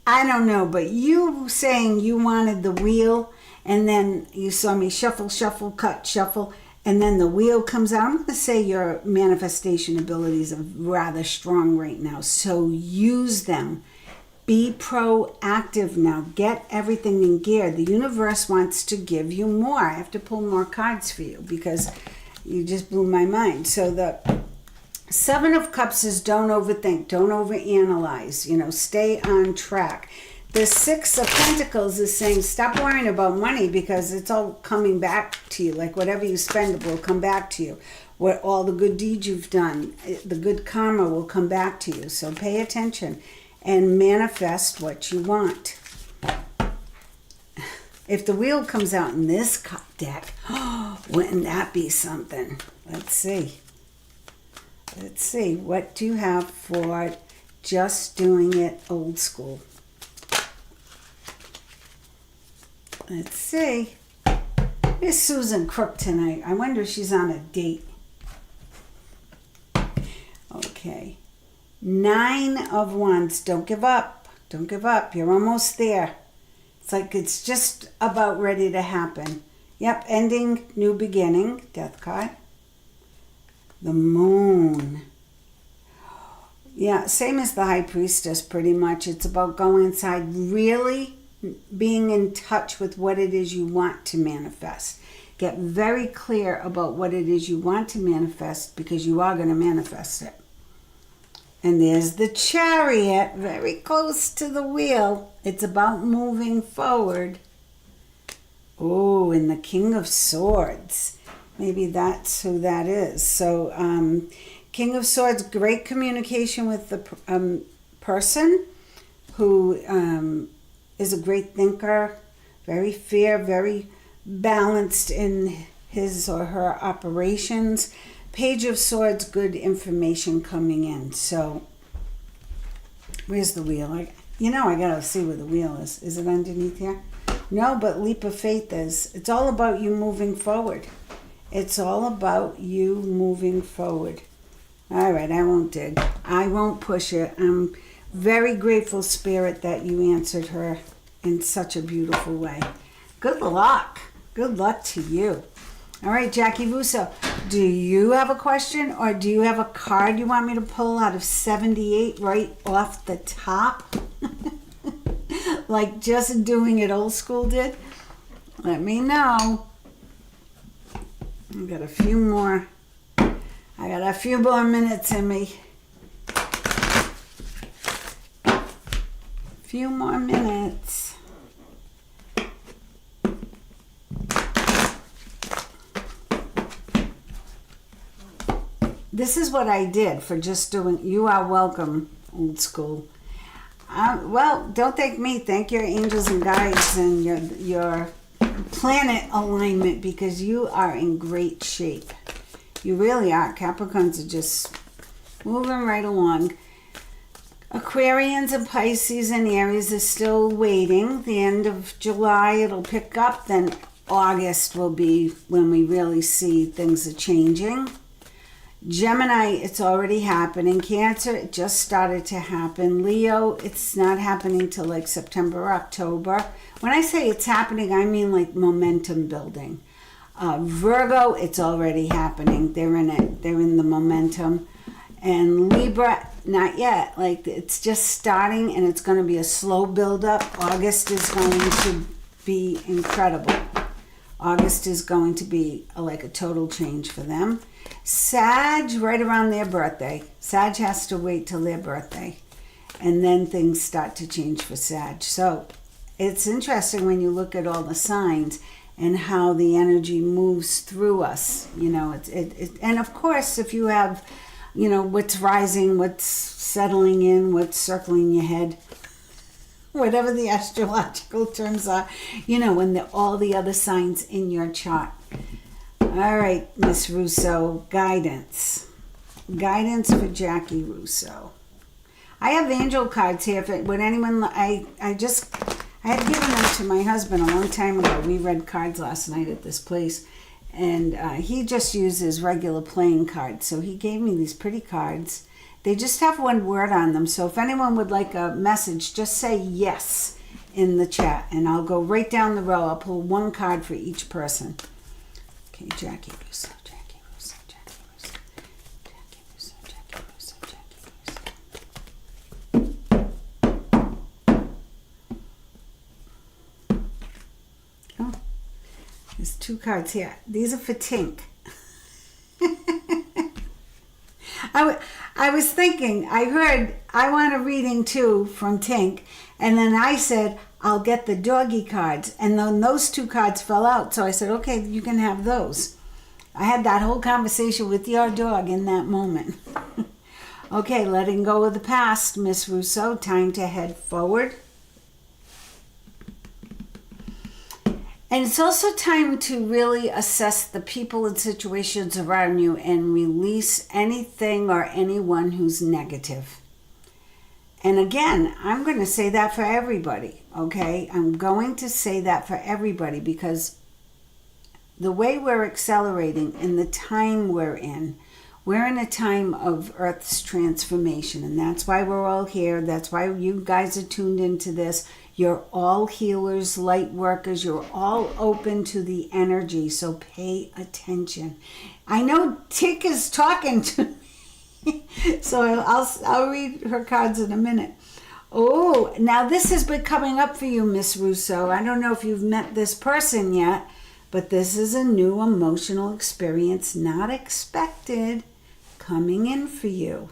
I don't know, but you saying you wanted the wheel, and then you saw me shuffle, shuffle, cut, shuffle, and then the wheel comes out. I'm going to say your manifestation abilities are rather strong right now, so use them. Be proactive now. Get everything in gear. The universe wants to give you more. I have to pull more cards for you because you just blew my mind. So the Seven of Cups is don't overthink, don't overanalyze, stay on track. The Six of Pentacles is saying stop worrying about money because it's all coming back to you. Like whatever you spend will come back to you. What all the good deeds you've done, the good karma will come back to you. So pay attention and manifest what you want. If the wheel comes out in this deck, wouldn't that be something? Let's see. Let's see. What do you have for just doing it old school? Let's see. There's Susan Crook tonight. I wonder if she's on a date. Okay. 9 of Wands. Don't give up. Don't give up. You're almost there. It's like it's just about ready to happen. Yep. Ending, new beginning. Death card. The Moon. Yeah, same as the High Priestess pretty much. It's about going inside, really being in touch with what it is you want to manifest. Get very clear about what it is you want to manifest because you are going to manifest it. And there's the Chariot, very close to the wheel. It's about moving forward. Oh, and the King of Swords. Maybe that's who that is. So, King of Swords, great communication with the person who is a great thinker, very fair, very balanced in his or her operations. Page of Swords, good information coming in. So, where's the wheel? I gotta see where the wheel is. Is it underneath here? No, but Leap of Faith is. It's all about you moving forward. It's all about you moving forward. All right, I won't dig. I won't push it. I'm very grateful, Spirit, that you answered her in such a beautiful way. Good luck. Good luck to you. All right, Jackie Russo, do you have a question or do you have a card you want me to pull out of 78 right off the top? Like just doing it old school did? Let me know. I got a few more minutes in me. Few more minutes. This is what I did for just doing You Are Welcome, old school. Well, don't thank me. Thank your angels and guides and your planet alignment because you are in great shape. You really are. Capricorns are just moving right along. Aquarians and Pisces and Aries are still waiting. The end of July it'll pick up. Then August will be when we really see things are changing. Gemini, it's already happening. Cancer, it just started to happen. Leo, it's not happening till like September or October. When I say it's happening, I mean like momentum building. Virgo, it's already happening. They're in it. They're in the momentum. And Libra, not yet. Like it's just starting and it's going to be a slow build up. August is going to be incredible. August is going to be like a total change for them. Sag, right around their birthday. Sag has to wait till their birthday. And then things start to change for Sag. So it's interesting when you look at all the signs and how the energy moves through us. You know, and of course, if you have, you know, what's rising, what's settling in, what's circling your head, whatever the astrological terms are, you know, when all the other signs in your chart. All right, Miss Russo, guidance. Guidance for Jackie Russo. I have angel cards here. Would anyone, I had given them to my husband a long time ago. We read cards last night at this place. And he just uses regular playing cards. So he gave me these pretty cards. They just have one word on them. So if anyone would like a message, just say yes in the chat, and I'll go right down the row. I'll pull one card for each person. Okay, Jackie Russo, Jackie Russo, Jackie Russo, Jackie Russo, Jackie Russo, Jackie Russo. Oh, there's 2 cards here. These are for Tink. I was thinking, I heard, I want a reading too from Tink, and then I said, I'll get the doggy cards, and then those 2 cards fell out, so I said, okay, you can have those. I had that whole conversation with your dog in that moment. Okay, letting go of the past, Miss Russo, time to head forward. And it's also time to really assess the people and situations around you and release anything or anyone who's negative. And again, I'm going to say that for everybody, okay? I'm going to say that for everybody because the way we're accelerating in the time we're in a time of Earth's transformation, and that's why we're all here. That's why you guys are tuned into this. You're all healers, light workers. You're all open to the energy, so pay attention. I know Tick is talking to me, so I'll read her cards in a minute. Oh, now this has been coming up for you, Miss Russo. I don't know if you've met this person yet, but this is a new emotional experience, not expected, coming in for you.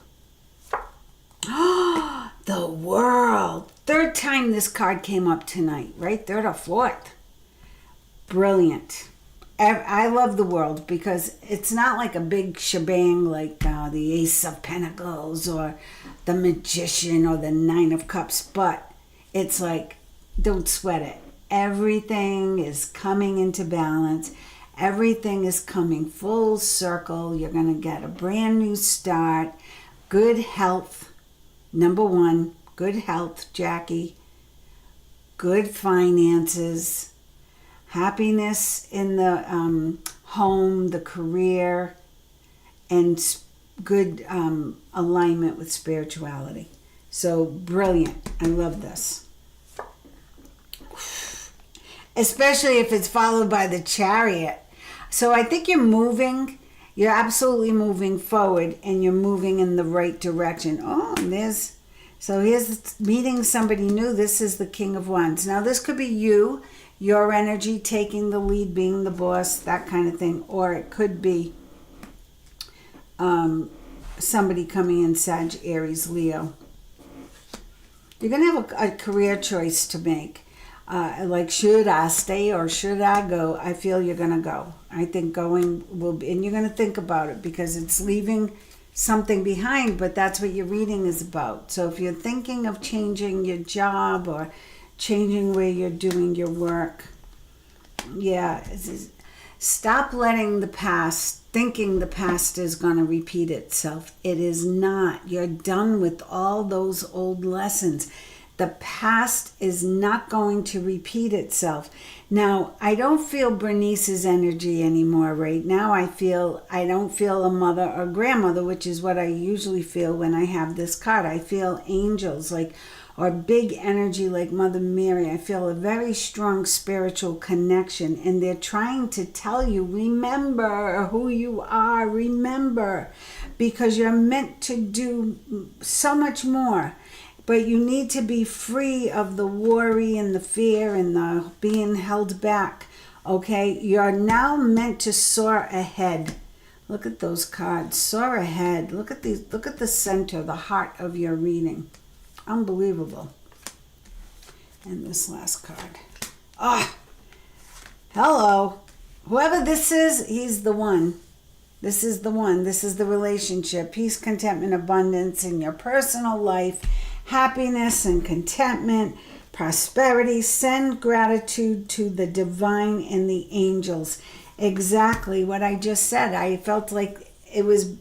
The World. 3rd time this card came up tonight, right? 3rd or 4th. Brilliant. I love the World because it's not like a big shebang like the Ace of Pentacles or the Magician or the 9 of Cups, but it's like, don't sweat it. Everything is coming into balance. Everything is coming full circle. You're going to get a brand new start. Good health. Number 1, good health, Jackie. Good finances. Happiness in the home, the career, and good alignment with spirituality. So brilliant. I love this. Especially if it's followed by the Chariot. So I think you're moving. You're absolutely moving forward, and you're moving in the right direction. Oh, and here's meeting somebody new. This is the King of Wands. Now, this could be you, your energy taking the lead, being the boss, that kind of thing. Or it could be somebody coming in, Sag, Aries, Leo. You're going to have a career choice to make. Like, should I stay or should I go? I feel you're going to go. I think going will be, and you're going to think about it because it's leaving something behind, but that's what your reading is about. So if you're thinking of changing your job or changing where you're doing your work, stop letting the past, thinking the past is going to repeat itself. It is not. You're done with all those old lessons. The past is not going to repeat itself. Now, I don't feel Bernice's energy anymore right now. I don't feel a mother or grandmother, which is what I usually feel when I have this card. I feel angels, or big energy like Mother Mary. I feel a very strong spiritual connection, and they're trying to tell you, remember who you are, remember, because you're meant to do so much more. But you need to be free of the worry and the fear and the being held back, okay? You're now meant to soar ahead. Look at those cards. Soar ahead. Look at these. Look at the center, the heart of your reading. Unbelievable. And this last card. Hello. Whoever this is, he's the one. This is the one. This is the relationship. Peace, contentment, abundance in your personal life. Happiness and contentment, prosperity. Send gratitude to the divine and the angels. Exactly what I just said. I felt like it was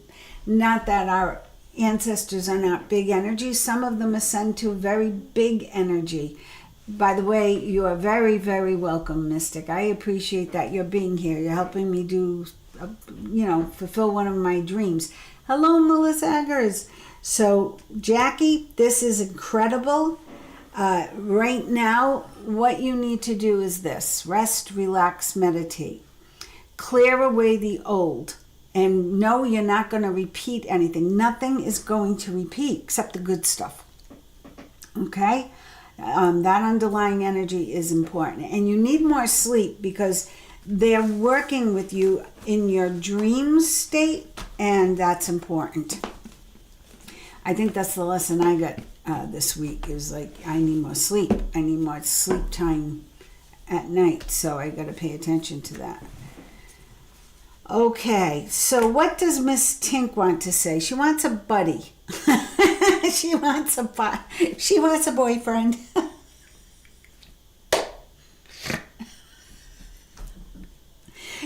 not that our ancestors are not big energy. Some of them ascend to very big energy. By the way, you are very, very welcome, Mystic. I appreciate that you're being here. You're helping me do, fulfill one of my dreams. Hello, Melissa Eggers. So, Jackie, this is incredible. Right now, what you need to do is this: rest, relax, meditate. Clear away the old. And no, you're not going to repeat anything. Nothing is going to repeat except the good stuff. Okay? That underlying energy is important. And you need more sleep because they're working with you in your dream state, and that's important. I think that's the lesson I got this week. It was like, I need more sleep. I need more sleep time at night. So I got to pay attention to that. Okay, so what does Miss Tink want to say? She wants a buddy. She wants a boyfriend.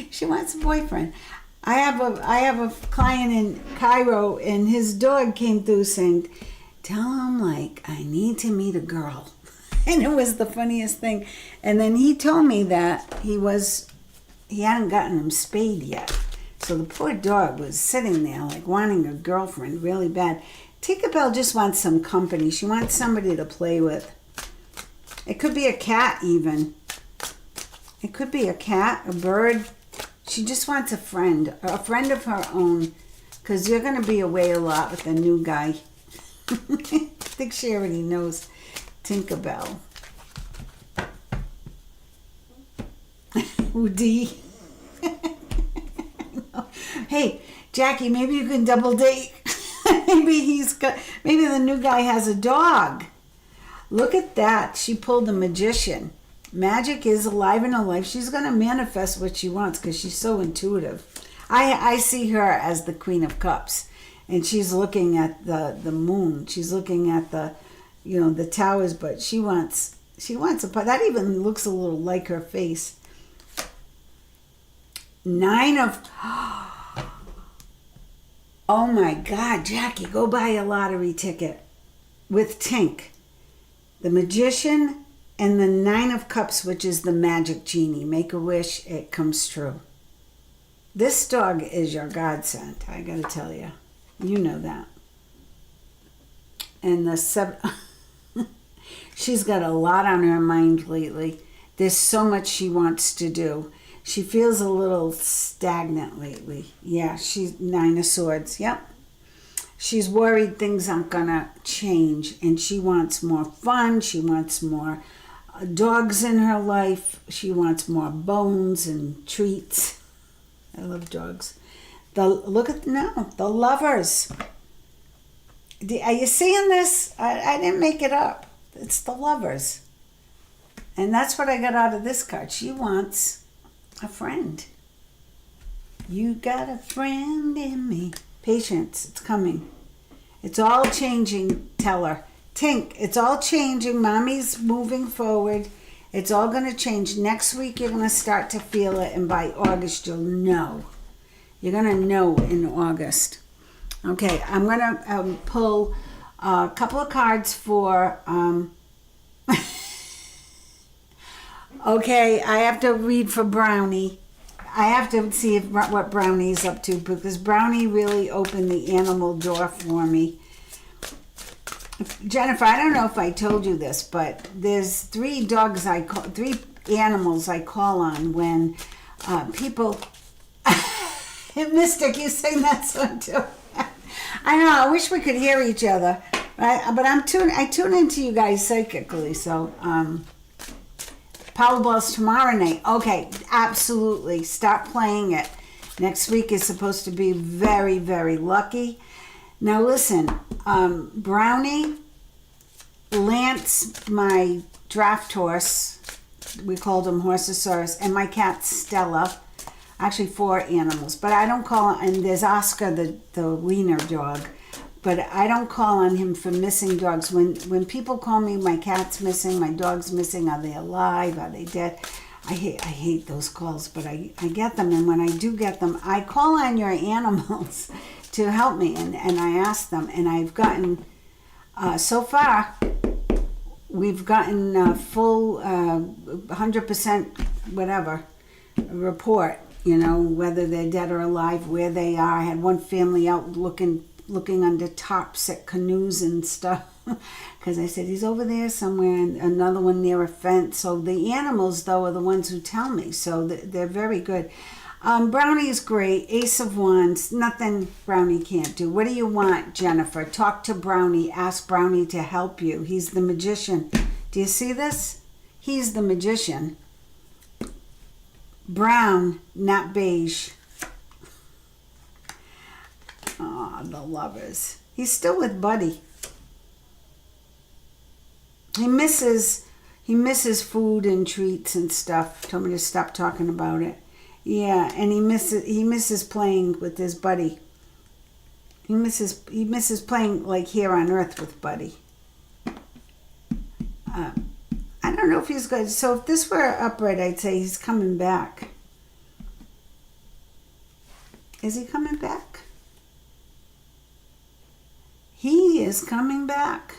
She wants a boyfriend. I have a client in Cairo, and his dog came through saying, "Tell him like I need to meet a girl," and it was the funniest thing. And then he told me that he hadn't gotten him spayed yet, so the poor dog was sitting there like wanting a girlfriend really bad. Tinkerbell just wants some company. She wants somebody to play with. It could be a cat even. It could be a cat, a bird. She just wants a friend of her own, because you're going to be away a lot with the new guy. I think she already knows Tinkerbell. Woody. Hey, Jackie, maybe you can double date. Maybe the new guy has a dog. Look at that. She pulled the magician. Magic is alive in her life. She's going to manifest what she wants because she's so intuitive. I see her as the Queen of Cups, and she's looking at the moon. She's looking at the towers, but she wants a part. That even looks a little like her face. 9 of... Oh my God, Jackie, go buy a lottery ticket with Tink. The magician and the 9 of Cups, which is the magic genie. Make a wish, it comes true. This dog is your godsend, I gotta tell you. You know that. And the 7... She's got a lot on her mind lately. There's so much she wants to do. She feels a little stagnant lately. Yeah, she's 9 of Swords. Yep. She's worried things aren't gonna change, and she wants more fun. She wants more dogs in her life. She wants more bones and treats. I love dogs. Look at now, the Lovers. Are you seeing this? I didn't make it up. It's the Lovers. And that's what I got out of this card. She wants a friend. You got a friend in me. Patience, it's coming. It's all changing, tell her. Tink, it's all changing. Mommy's moving forward. It's all going to change. Next week, you're going to start to feel it, and by August, you'll know. You're going to know in August. Okay, I'm going to pull a couple of cards for... Okay, I have to read for Brownie. I have to see what Brownie's up to, because Brownie really opened the animal door for me. Jennifer, I don't know if I told you this, but there's 3 animals I call on when people... Mystic, you sing that song too. I know, I wish we could hear each other. But I tune into you guys psychically, so... Powerball's tomorrow night. Okay, absolutely. Start playing it. Next week is supposed to be very, very lucky. Now listen, Brownie, Lance, my draft horse, we called him Horsosaurus, and my cat Stella. Actually 4 animals, but I don't call, and there's Oscar, the wiener dog. But I don't call on him for missing dogs. When people call me, my cat's missing, my dog's missing, are they alive, are they dead? I hate those calls, but I get them. And when I do get them, I call on your animals to help me. And I ask them. And I've gotten, so far, we've gotten full 100% whatever report. Whether they're dead or alive, where they are. I had one family out looking looking under tarps at canoes and stuff. Because I said, he's over there somewhere, and another one near a fence. So the animals, though, are the ones who tell me. So they're very good. Brownie's great. Ace of Wands. Nothing Brownie can't do. What do you want, Jennifer? Talk to Brownie. Ask Brownie to help you. He's the magician. Do you see this? He's the magician. Brown, not beige. Ah, the Lovers. He's still with Buddy. He misses food and treats and stuff. Told me to stop talking about it. Yeah, and he misses playing with his buddy. He misses playing like here on Earth with Buddy. I don't know if he's good. So if this were upright, I'd say he's coming back. Is he coming back? He is coming back.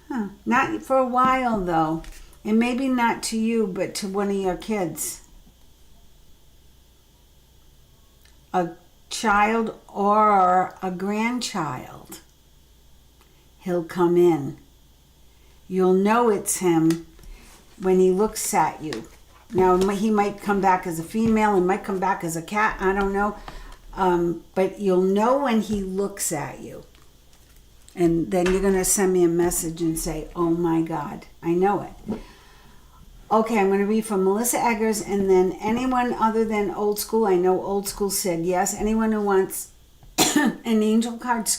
Huh. Not for a while, though. And maybe not to you, but to one of your kids. A child or a grandchild. He'll come in. You'll know it's him when he looks at you. Now, he might come back as a female. He might come back as a cat. I don't know. But you'll know when he looks at you. And then you're going to send me a message and say, oh my God, I know it. Okay, I'm going to read from Melissa Eggers, and then anyone other than Old School. I know Old School said yes. Anyone who wants an angel card,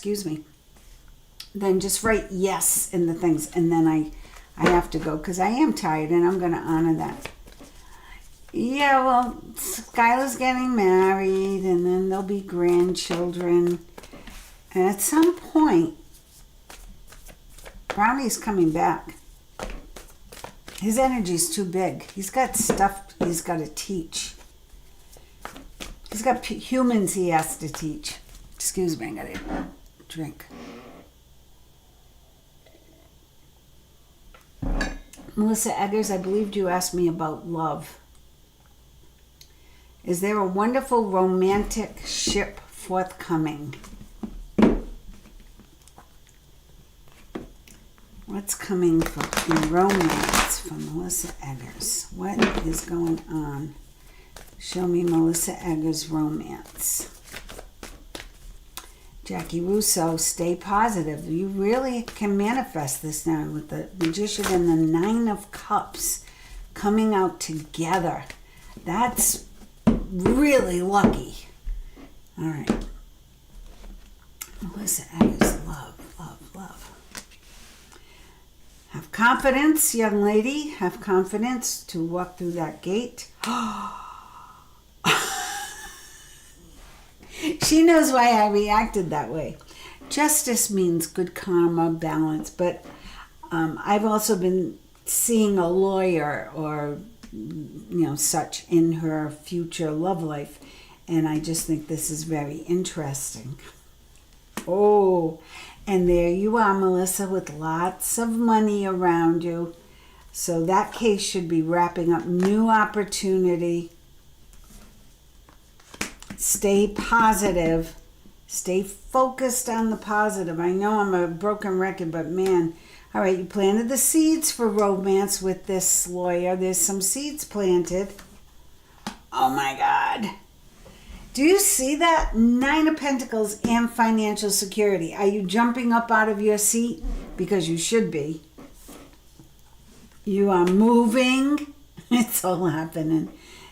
then just write yes in the things. And then I have to go because I am tired, and I'm going to honor that. Yeah, well, Skylar's getting married, and then there'll be grandchildren. And at some point, Brownie's coming back. His energy's too big. He's got stuff he's got to teach. He's got humans he has to teach. Excuse me, I got to drink. Melissa Eggers, I believed you asked me about love. Is there a wonderful romantic ship forthcoming? What's coming in romance from Melissa Eggers? What is going on? Show me Melissa Eggers' romance. Jackie Russo, stay positive. You really can manifest this now with the Magician and the Nine of Cups coming out together. That's really lucky. All right. Melissa Eggers, love, love, love. Have confidence, young lady. Have confidence to walk through that gate. She knows why I reacted that way. Justice means good karma, balance, but I've also been seeing a lawyer or such in her future love life, and I just think this is very interesting. Oh, and there you are, Melissa, with lots of money around you. So that case should be wrapping up. New opportunity. Stay positive. Stay focused on the positive. I know I'm a broken record, but man. All right, you planted the seeds for romance with this lawyer. There's some seeds planted. Oh my God. Do you see that? 9 of Pentacles and financial security. Are you jumping up out of your seat? Because you should be. You are moving. It's all happening.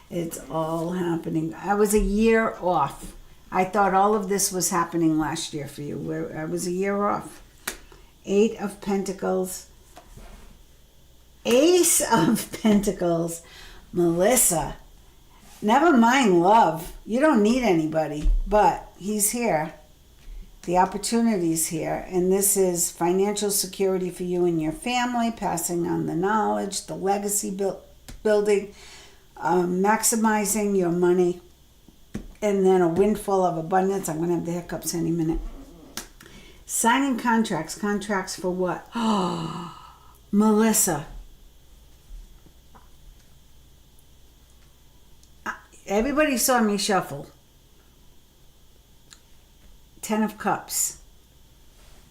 It's all happening. I was a year off. I thought all of this was happening last year for you. I was a year off. 8 of Pentacles. Ace of Pentacles. Melissa. Never mind love. You don't need anybody, but he's here. The opportunity's here, and this is financial security for you and your family, passing on the knowledge, the legacy building, maximizing your money, and then a windfall of abundance. I'm going to have the hiccups any minute. Signing contracts. Contracts for what? Oh, Melissa. Everybody saw me shuffle. Ten of Cups,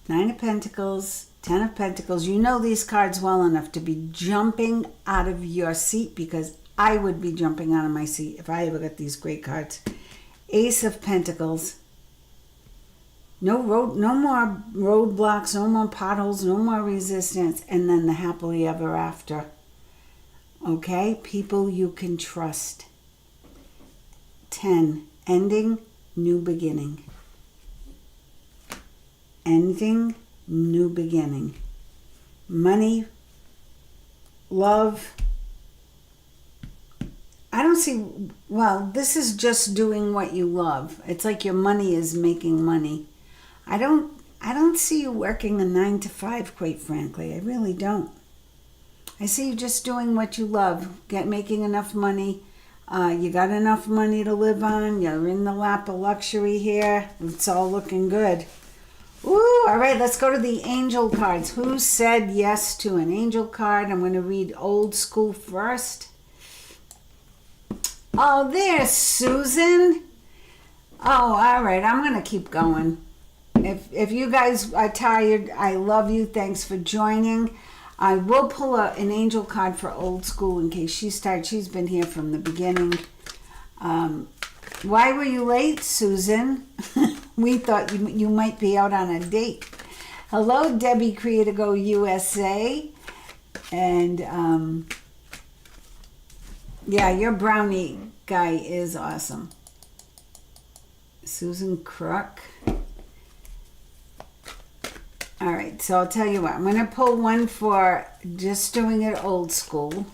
Nine of Pentacles, Ten of Pentacles. You know these cards well enough to be jumping out of your seat, because I would be jumping out of my seat if I ever got these great cards. Ace of Pentacles. No more roadblocks, no more potholes, no more resistance, and then the happily ever after. Okay, people you can trust. 10, ending, new beginning. Ending, new beginning. Money, love. I don't see, well, this is just doing what you love. It's like your money is making money. I don't see you working a 9 to 5, quite frankly. I really don't. I see you just doing what you love, making enough money. You got enough money to live on. You're in the lap of luxury here. It's all looking good. Ooh, all right, let's go to the angel cards. Who said yes to an angel card? I'm going to read old school first. Oh, there's Susan. Oh, all right, I'm going to keep going. If you guys are tired, I love you. Thanks for joining. I will pull an angel card for old school in case she's tired. She's been here from the beginning. Why were you late, Susan? We thought you might be out on a date. Hello, Debbie Creatigo USA. And yeah, your brownie guy is awesome. Susan Crook. All right, so I'll tell you what. I'm going to pull one for just doing it old school.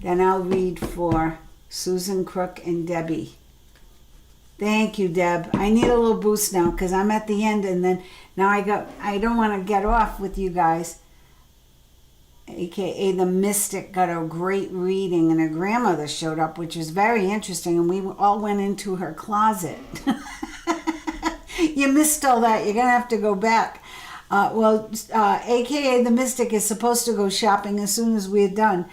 Then I'll read for Susan Crook and Debbie. Thank you, Deb. I need a little boost now because I'm at the end, and then now I don't want to get off with you guys. AKA the Mystic got a great reading, and her grandmother showed up, which was very interesting, and we all went into her closet. You missed all that. You're going to have to go back. AKA the Mystic is supposed to go shopping as soon as we're done.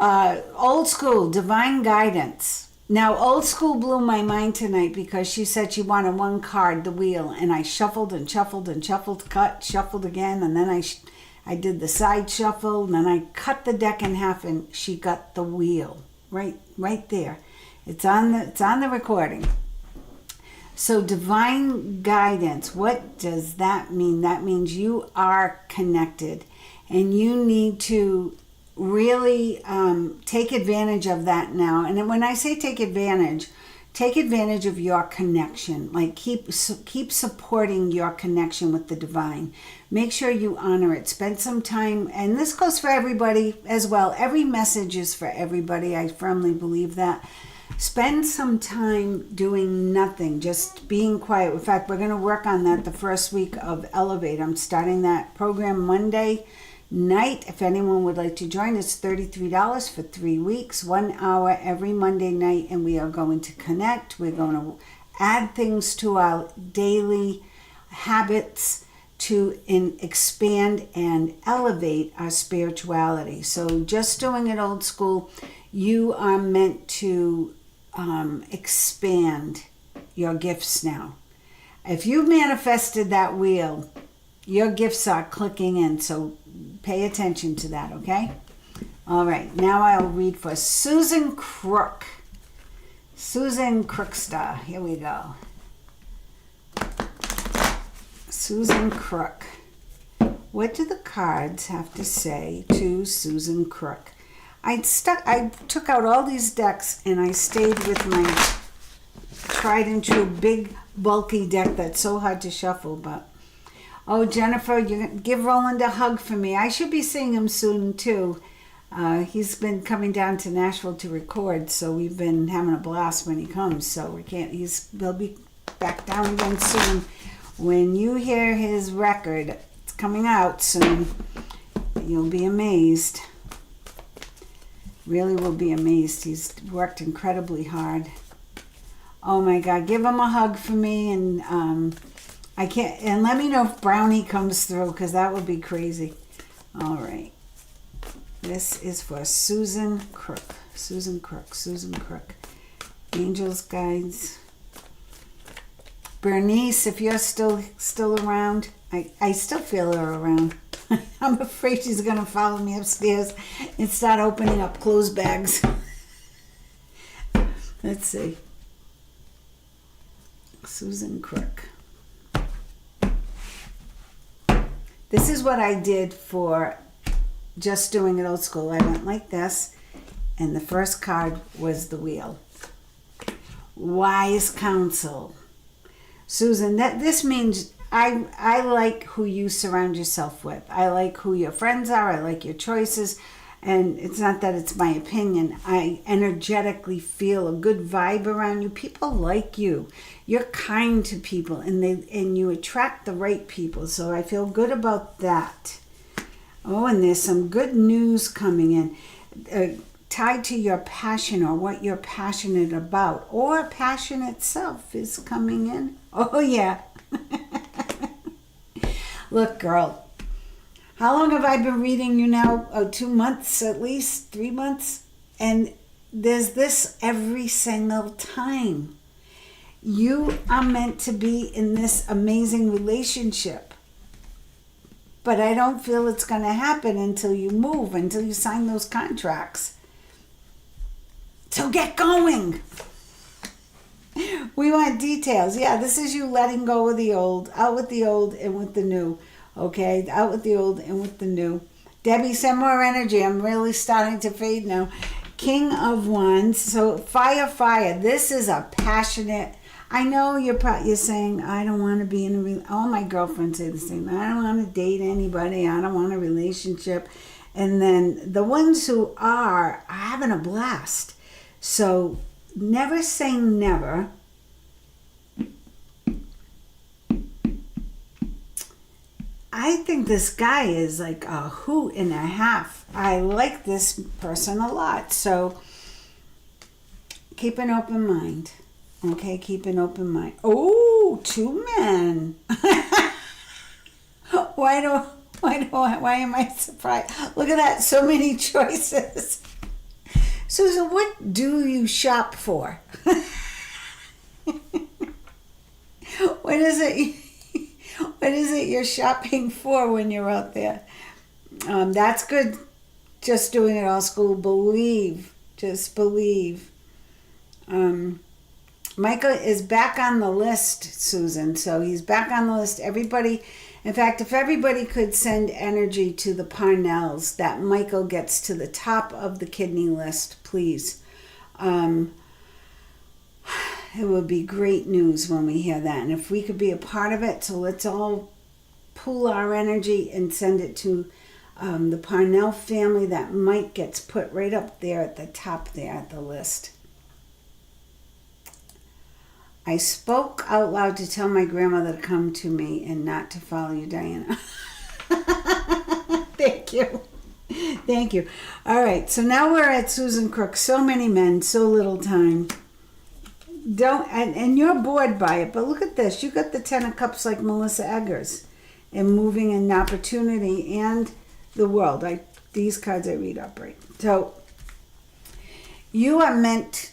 Old school, divine guidance. Now, old school blew my mind tonight because she said she wanted one card, the wheel, and I shuffled and shuffled and shuffled, cut, shuffled again, and then I did the side shuffle, and then I cut the deck in half, and she got the wheel right there. It's on the recording. So divine guidance, what does that mean? That means you are connected, and you need to really take advantage of that now. And when I say take advantage of your connection. Like keep supporting your connection with the divine. Make sure you honor it. Spend some time, and this goes for everybody as well. Every message is for everybody. I firmly believe that. Spend some time doing nothing, just being quiet. In fact, we're going to work on that the first week of Elevate. I'm starting that program Monday night. If anyone would like to join, it's $33 for 3 weeks, 1 hour every Monday night, and we are going to connect. We're going to add things to our daily habits to expand and elevate our spirituality. So just doing it old school, you are meant to expand your gifts now. If you've manifested that wheel, your gifts are clicking in, so pay attention to that, okay? All right, now I'll read for Susan Crook. Susan Crookstar, here we go. Susan Crook. What do the cards have to say to Susan Crook? I took out all these decks and I stayed with my tried and true big bulky deck that's so hard to shuffle. But oh, Jennifer, you give Roland a hug for me. I should be seeing him soon too. He's been coming down to Nashville to record, so we've been having a blast when he comes. So he'll be back down again soon. When you hear his record, it's coming out soon. You'll be amazed. Really will be amazed. He's worked incredibly hard. Oh my God, give him a hug for me, and I can't. And let me know if Brownie comes through, because that would be crazy. All right, this is for Susan Crook. Susan Crook. Susan Crook. Angels, guides. Bernice, if you're still around, I still feel her around. I'm afraid she's gonna follow me upstairs and start opening up clothes bags. Let's see. Susan Crook. This is what I did for just doing it old school. I went like this, and the first card was the wheel. Wise counsel. Susan, this means I like who you surround yourself with. I like who your friends are. I like your choices. And it's not that it's my opinion. I energetically feel a good vibe around you. People like you. You're kind to people, and you attract the right people. So I feel good about that. Oh, and there's some good news coming in. Tied to your passion or what you're passionate about, or passion itself is coming in. Oh, yeah. Look, girl. How long have I been reading you now? 2 months at least, 3 months? And there's this every single time. You are meant to be in this amazing relationship. But I don't feel it's going to happen until you move, until you sign those contracts. So get going. We want details. Yeah, this is you letting go of the old, out with the old and with the new. Okay, out with the old and with the new. Debbie, send more energy. I'm really starting to fade now. King of Wands. So fire. This is a passionate. I know you're saying, I don't want to be in a all my girlfriends say the same. I don't want to date anybody. I don't want a relationship. And then the ones who are having a blast. So never say never. I think this guy is like a hoot and a half. I like this person a lot. So keep an open mind. Okay, keep an open mind. Oh, 2 men. Why am I surprised? Look at that, so many choices. Susan, what do you shop for? What is it? What is it you're shopping for when you're out there? That's good. Just doing it all school. Believe. Just believe. Michael is back on the list, Susan. So he's back on the list. Everybody, in fact, if everybody could send energy to the Parnells, that Michael gets to the top of the kidney list, please. It would be great news when we hear that. And if we could be a part of it, so let's all pool our energy and send it to the Parnell family. That Mike gets put right up there at the top there at the list. I spoke out loud to tell my grandmother to come to me and not to follow you, Diana. Thank you. Thank you. All right, so now we're at Susan Crook. So many men, so little time. And you're bored by it, but look at this. You got the 10 of Cups like Melissa Eggers, and moving in opportunity and the world. These cards I read up right. So you are meant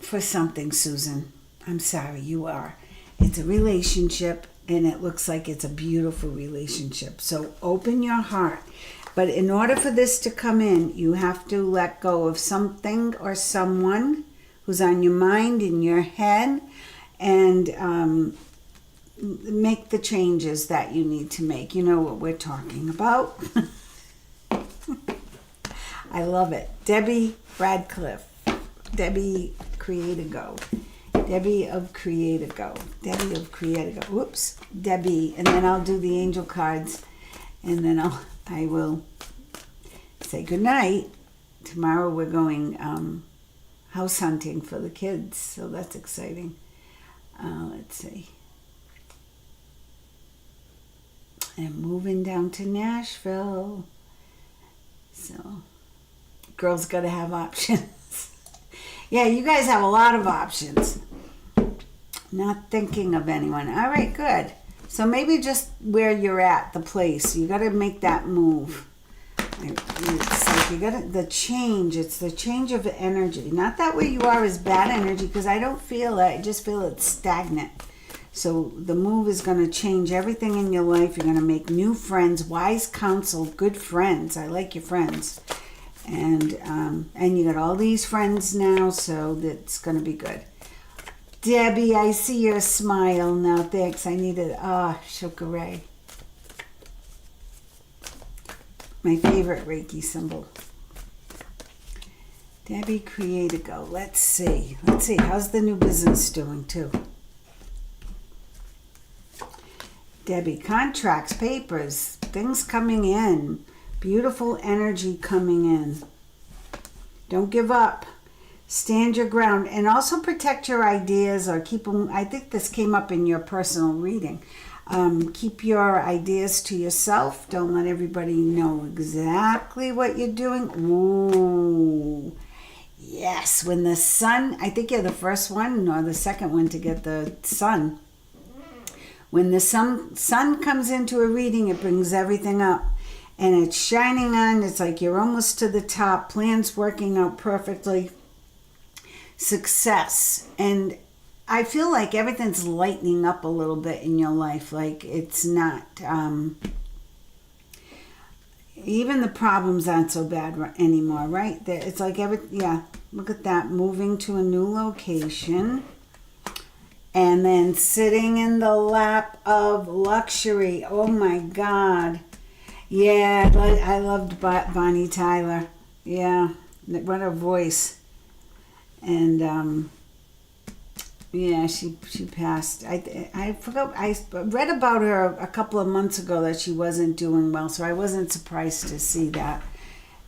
for something, Susan. I'm sorry, you are. It's a relationship, and it looks like it's a beautiful relationship. So open your heart. But in order for this to come in, you have to let go of something or someone who's on your mind, in your head, and make the changes that you need to make. You know what we're talking about. I love it. Debbie Radcliffe. Debbie Create-A-Go. Debbie of Create-A-Go. Debbie of Create-A-Go. Whoops. Debbie. And then I'll do the angel cards. And then I will say goodnight. Tomorrow we're going house hunting for the kids. So that's exciting. Let's see. And moving down to Nashville. So, girls got to have options. Yeah, you guys have a lot of options. Not thinking of anyone. All right, good. So maybe just where you're at, the place. You got to make that move. It's like you got the change. It's the change of energy. Not that where you are is bad energy, because I don't feel it. I just feel it's stagnant. So the move is going to change everything in your life. You're going to make new friends, wise counsel, good friends. I like your friends. And you got all these friends now, so that's going to be good. Debbie, I see your smile now. Thanks. I needed, Sugar Ray. My favorite Reiki symbol. Debbie, create a go. Let's see. How's the new business doing, too? Debbie, contracts, papers, things coming in. Beautiful energy coming in. Don't give up. Stand your ground. And also protect your ideas or keep them. I think this came up in your personal reading. Keep your ideas to yourself. Don't let everybody know exactly what you're doing. Ooh. Yes. When the sun, I think you're the first one or the second one to get the sun. When the sun comes into a reading, it brings everything up. And it's shining on. It's like you're almost to the top. Plans working out perfectly. Success. And I feel like everything's lightening up a little bit in your life. Like it's not... even the problems aren't so bad anymore, right? It's like look at that. Moving to a new location. And then sitting in the lap of luxury. Oh my God. Yeah, I loved Bonnie Tyler. Yeah, what a voice. And yeah, she passed. I forgot. I read about her a couple of months ago that she wasn't doing well, so I wasn't surprised to see that.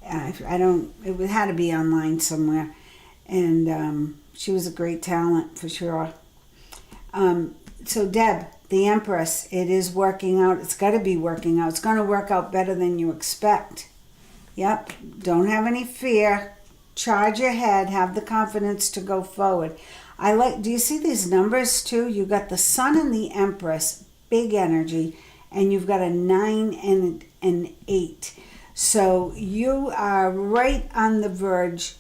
I don't. It had to be online somewhere, and she was a great talent for sure. So Deb, the Empress, it is working out. It's got to be working out. It's going to work out better than you expect. Yep. Don't have any fear. Charge ahead. Have the confidence to go forward. Do you see these numbers too? You got the Sun and the Empress, big energy, and you've got a 9 and an 8. So you are right on the verge,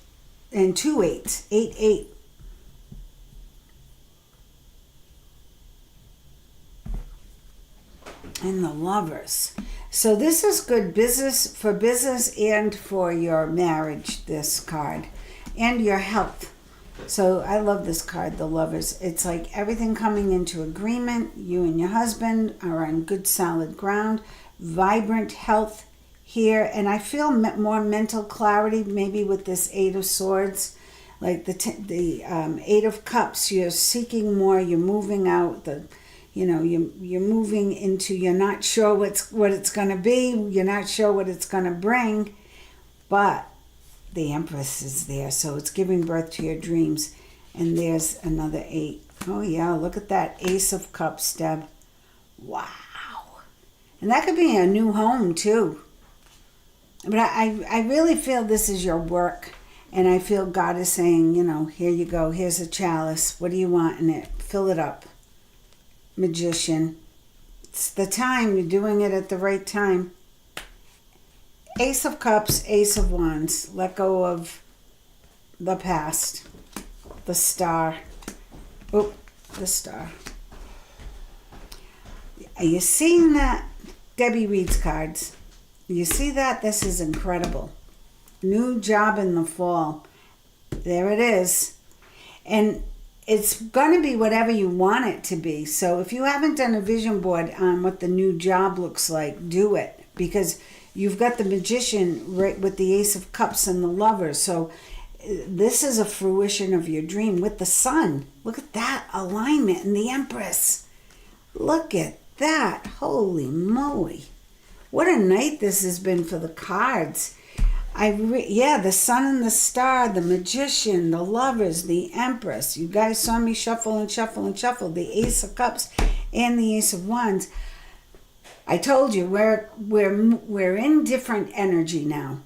and 2 8s, 8 8. And the Lovers. So this is good for business and for your marriage, this card, and your health. So I love this card, the Lovers. It's like everything coming into agreement. You and your husband are on good solid ground. Vibrant health here. And I feel more mental clarity maybe with this 8 of Swords. Like the 8 of Cups, you're seeking more, you're moving out, you're moving into, you're not sure what it's going to be, you're not sure what it's going to bring, but the Empress is there, so it's giving birth to your dreams. And there's another 8. Oh yeah, look at that Ace of Cups, Deb. Wow. And that could be a new home too. But I really feel this is your work, and I feel God is saying, here you go, here's a chalice, what do you want in it? Fill it up. Magician. It's the time. You're doing it at the right time. Ace of Cups, Ace of Wands. Let go of the past. The Star. Oh, the Star. Are you seeing that? Debbie reads cards. You see that? This is incredible. New job in the fall. There it is. And it's going to be whatever you want it to be. So if you haven't done a vision board on what the new job looks like, do it. Because you've got the Magician right with the Ace of Cups and the Lovers. So this is a fruition of your dream with the Sun. Look at that alignment and the Empress. Look at that. Holy moly. What a night this has been for the cards. The Sun and the Star, the Magician, the Lovers, the Empress. You guys saw me shuffle and shuffle and shuffle. The Ace of Cups and the Ace of Wands. I told you we're in different energy now.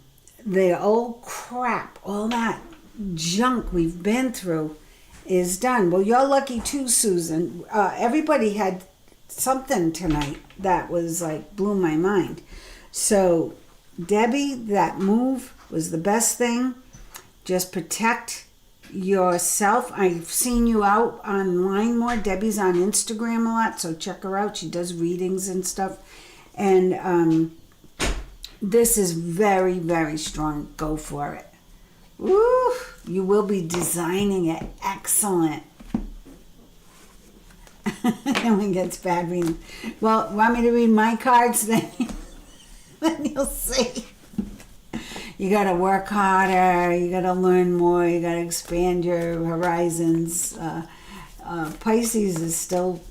The old crap, all that junk we've been through is done. Well, you're lucky too, Susan. Everybody had something tonight that was like blew my mind. So Debbie, that move was the best thing. Just protect yourself. I've seen you out online more. Debbie's on Instagram a lot, so check her out. She does readings and stuff. And this is very, very strong. Go for it. Woo! You will be designing it. Excellent. Then when it gets bad reading. Well, want me to read my cards? Then you'll see. You got to work harder. You got to learn more. You got to expand your horizons. Pisces is still.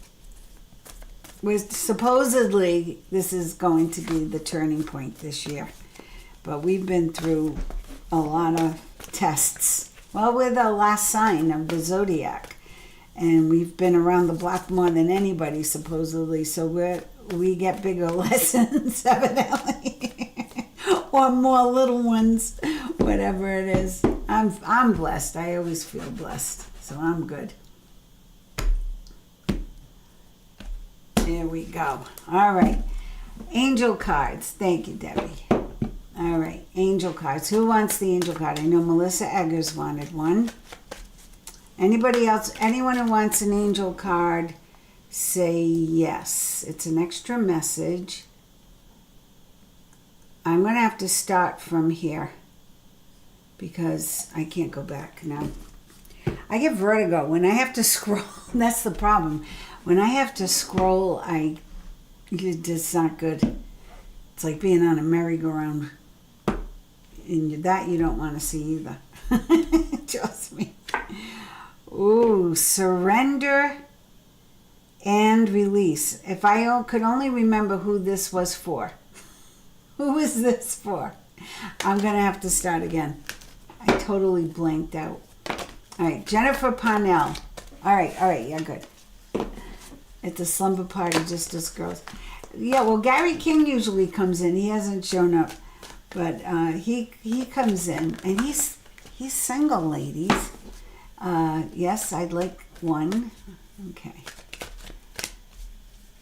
Supposedly this is going to be the turning point this year, but we've been through a lot of tests. Well, we're the last sign of the zodiac, and we've been around the block more than anybody supposedly. So we get bigger lessons evidently, or more little ones, whatever it is. I'm blessed. I always feel blessed, so I'm good. There we go. All right. Angel cards. Thank you, Debbie. All right. Angel cards. Who wants the angel card? I know Melissa Eggers wanted one. Anybody else? Anyone who wants an angel card, say yes. It's an extra message. I'm going to have to start from here because I can't go back now. I get vertigo when I have to scroll. That's the problem. When I have to scroll, it's not good. It's like being on a merry-go-round. And that you don't want to see either. Trust me. Ooh, surrender and release. If I could only remember who this was for. Who is this for? I'm going to have to start again. I totally blanked out. All right, Jennifer Parnell. All right, yeah, good. At the slumber party, just us girls. Yeah, well, Gary King usually comes in. He hasn't shown up, but he comes in, and he's single, ladies. Yes, I'd like one. Okay.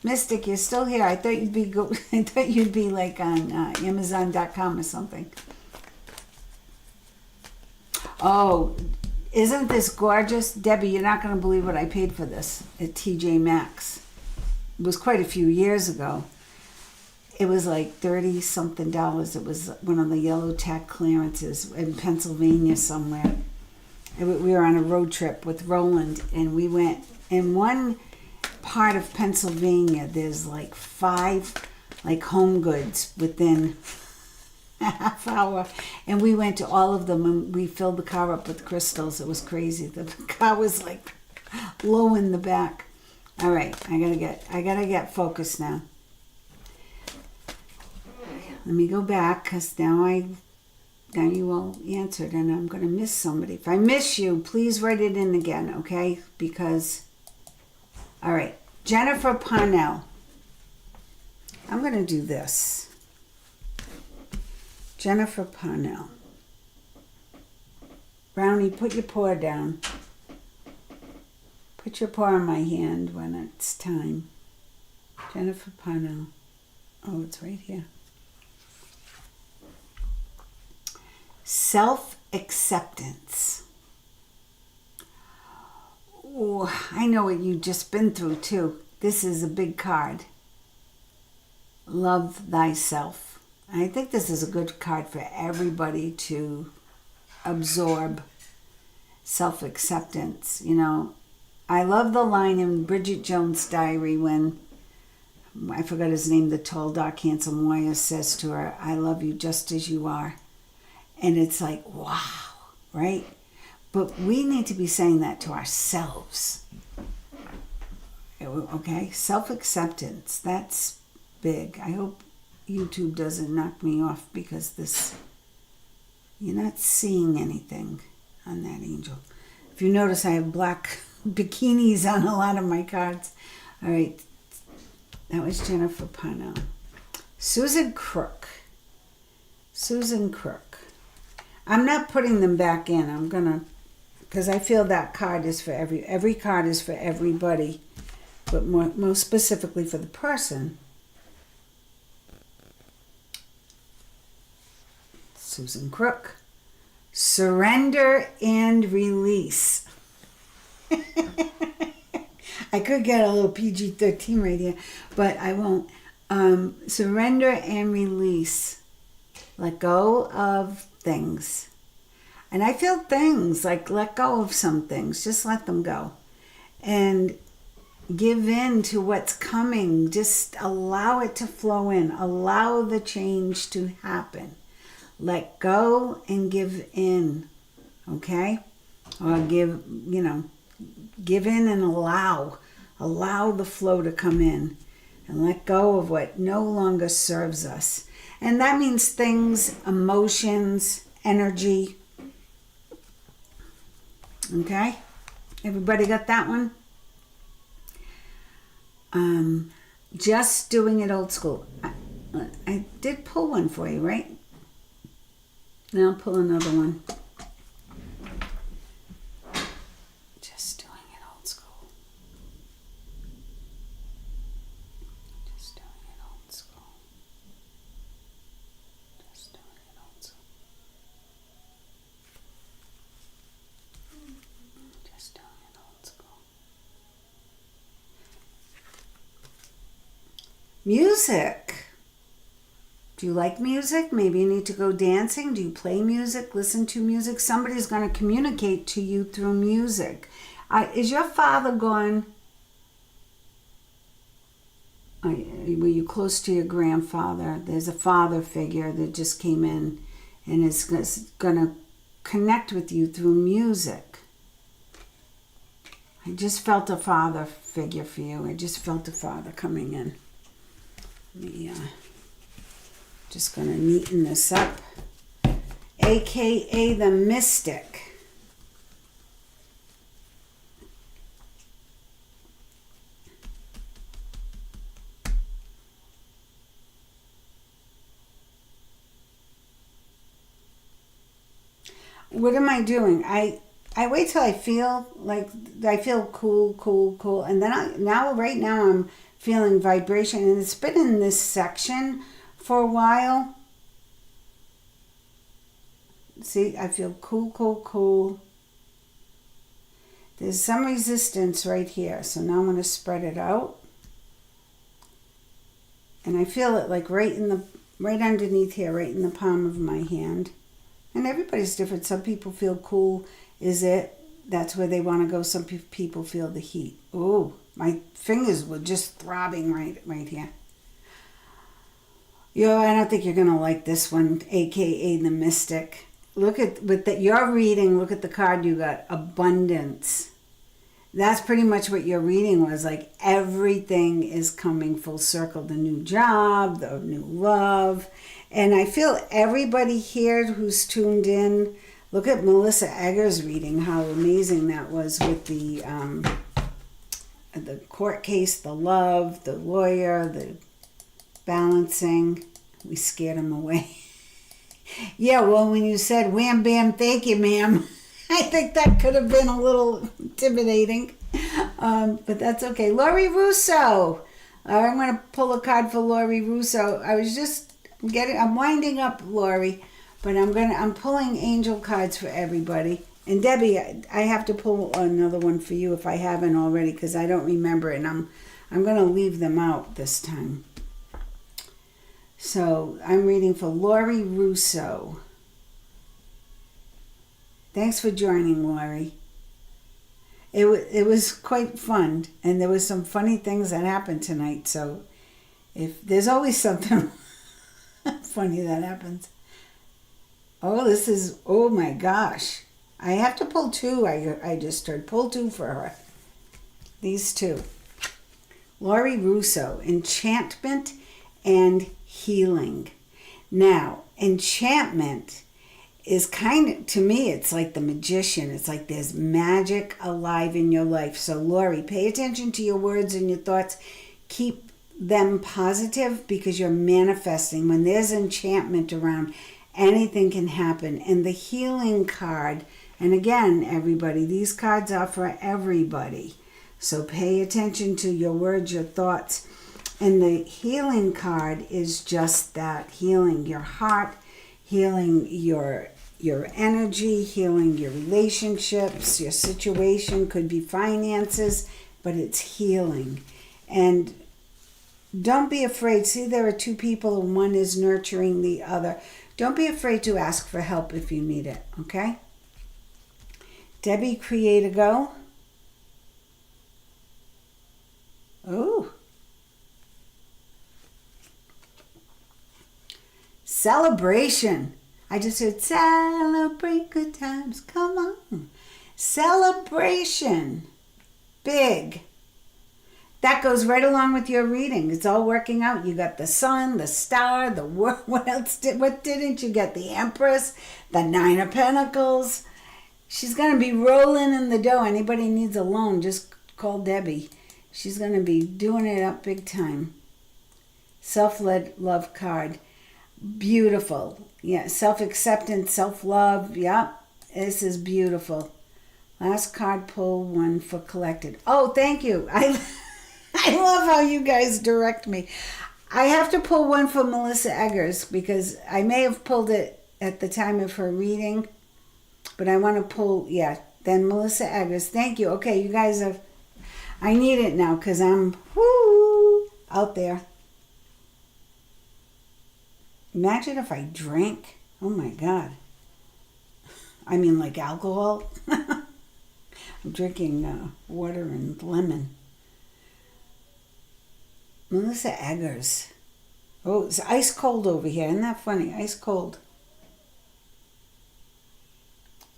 Mystic, you're still here. I thought you'd be I thought you'd be like on Amazon.com or something. Oh. Isn't this gorgeous? Debbie, you're not going to believe what I paid for this at TJ Maxx. It was quite a few years ago. It was like $30-something. It was one of the yellow tack clearances in Pennsylvania somewhere. We were on a road trip with Roland, and we went in one part of Pennsylvania. There's like 5 like home goods within a half hour, and we went to all of them, and we filled the car up with crystals. It was crazy. The car was like low in the back. All right, I gotta get focused now. Let me go back, because now you all answered, and I'm gonna miss somebody. If I miss you, please write it in again, okay? Because, all right, Jennifer Parnell. I'm gonna do this. Jennifer Parnell. Brownie, put your paw down. Put your paw on my hand when it's time. Jennifer Parnell. Oh, it's right here. Self-acceptance. Oh, I know what you've just been through too. This is a big card. Love thyself. I think this is a good card for everybody to absorb. Self-acceptance. You know, I love the line in Bridget Jones' diary when, I forgot his name, the tall, dark, handsome warrior says to her, I love you just as you are. And it's like, wow, right? But we need to be saying that to ourselves. Okay? Self-acceptance. That's big. I hope YouTube doesn't knock me off because this, you're not seeing anything on that angel. If you notice, I have black bikinis on a lot of my cards. All right, that was Jennifer Parnell. Susan Crook. Susan Crook. I'm not putting them back in. I'm gonna, because I feel that card is for every card is for everybody, but most specifically for the person. Susan Crook. surrender and release. I could get a little PG-13 right here, but I won't. Surrender and release. Let go of things. And I feel things like let go of some things. Just let them go. And give in to what's coming. Just allow it to flow in. Allow the change to happen. Let go and give in. Okay? Or give in and allow. Allow the flow to come in. And let go of what no longer serves us. And that means things, emotions, energy. Okay? Everybody got that one? Just doing it old school. I did pull one for you, right? Now I'll pull another one. Just doing it old school. Just doing it old school. Just doing it old school. Just doing it old school. Music. Do you like music? Maybe you need to go dancing. Do you play music? Listen to music? Somebody's going to communicate to you through music. Is your father gone? Were you close to your grandfather? There's a father figure that just came in and is going to connect with you through music. I just felt a father figure for you. I just felt a father coming in. Just going to neaten this up. AKA the Mystic. What am I doing? I wait till I feel cool, and then right now I'm feeling vibration, and it's been in this section for a while. See, I feel cool. There's some resistance right here, so now I'm going to spread it out, and I feel it like right underneath here, right in the palm of my hand. And everybody's different. Some people feel cool that's where they want to go. Some people feel the heat. Oh, my fingers were just throbbing right here. I don't think you're going to like this one, AKA the Mystic. Look at, your reading, look at the card you got, Abundance. That's pretty much what your reading was, like everything is coming full circle. The new job, the new love. And I feel everybody here who's tuned in, look at Melissa Egger's reading, how amazing that was with the court case, the love, the lawyer, the balancing. We scared him away. Yeah, well, when you said wham, bam, thank you, ma'am, I think that could have been a little intimidating. But that's okay. Laurie Russo. I'm going to pull a card for Laurie Russo. I'm winding up, Laurie, but I'm pulling angel cards for everybody. And Debbie, I have to pull another one for you if I haven't already, because I don't remember it, and I'm going to leave them out this time. So I'm reading for Laurie Russo. Thanks for joining, Laurie. It was quite fun, and there was some funny things that happened tonight. So if there's always something funny that happens. Oh my gosh. I have to pull two. I just heard pull two for her. These two. Laurie Russo, Enchantment and Healing. Now, enchantment is to me, it's like the magician. It's like there's magic alive in your life. So Laurie, pay attention to your words and your thoughts. Keep them positive, because you're manifesting. When there's enchantment around, anything can happen. And the healing card, and again, everybody, these cards are for everybody. So pay attention to your words, your thoughts. And the healing card is just that, healing your heart, healing your your energy, healing your relationships, your situation, could be finances, but it's healing. And don't be afraid. See, there are two people and one is nurturing the other. Don't be afraid to ask for help if you need it, okay? Debbie, create a go. Ooh. Celebration. I just heard celebrate good times. Come on. Celebration. Big. That goes right along with your reading. It's all working out. You got the sun, the star, the what else what didn't you get? The Empress, the Nine of Pentacles. She's going to be rolling in the dough. Anybody needs a loan, just call Debbie. She's going to be doing it up big time. Self-led love card. Beautiful. Yeah, self-acceptance, self-love. Yep, this is beautiful. Last card pull, one for collected. Oh, thank you. I love how you guys direct me. I have to pull one for Melissa Eggers because I may have pulled it at the time of her reading, but I want to pull, yeah, then Melissa Eggers. Thank you. Okay, you guys have, I need it now because I'm out there. Imagine if I drank. Oh my God. I mean like alcohol. I'm drinking water and lemon. Melissa Eggers. Oh, it's ice cold over here. Isn't that funny? Ice cold.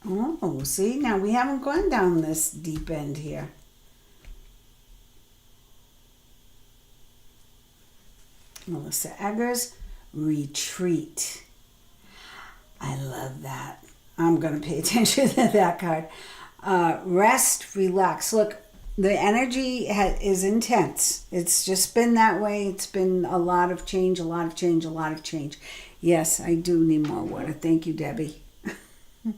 Oh, see? Now we haven't gone down this deep end here. Melissa Eggers. Retreat. I love that. I'm going to pay attention to that card. Rest, relax. Look, the energy is intense. It's just been that way. It's been a lot of change, a lot of change, a lot of change. Yes, I do need more water. Thank you, Debbie. I'm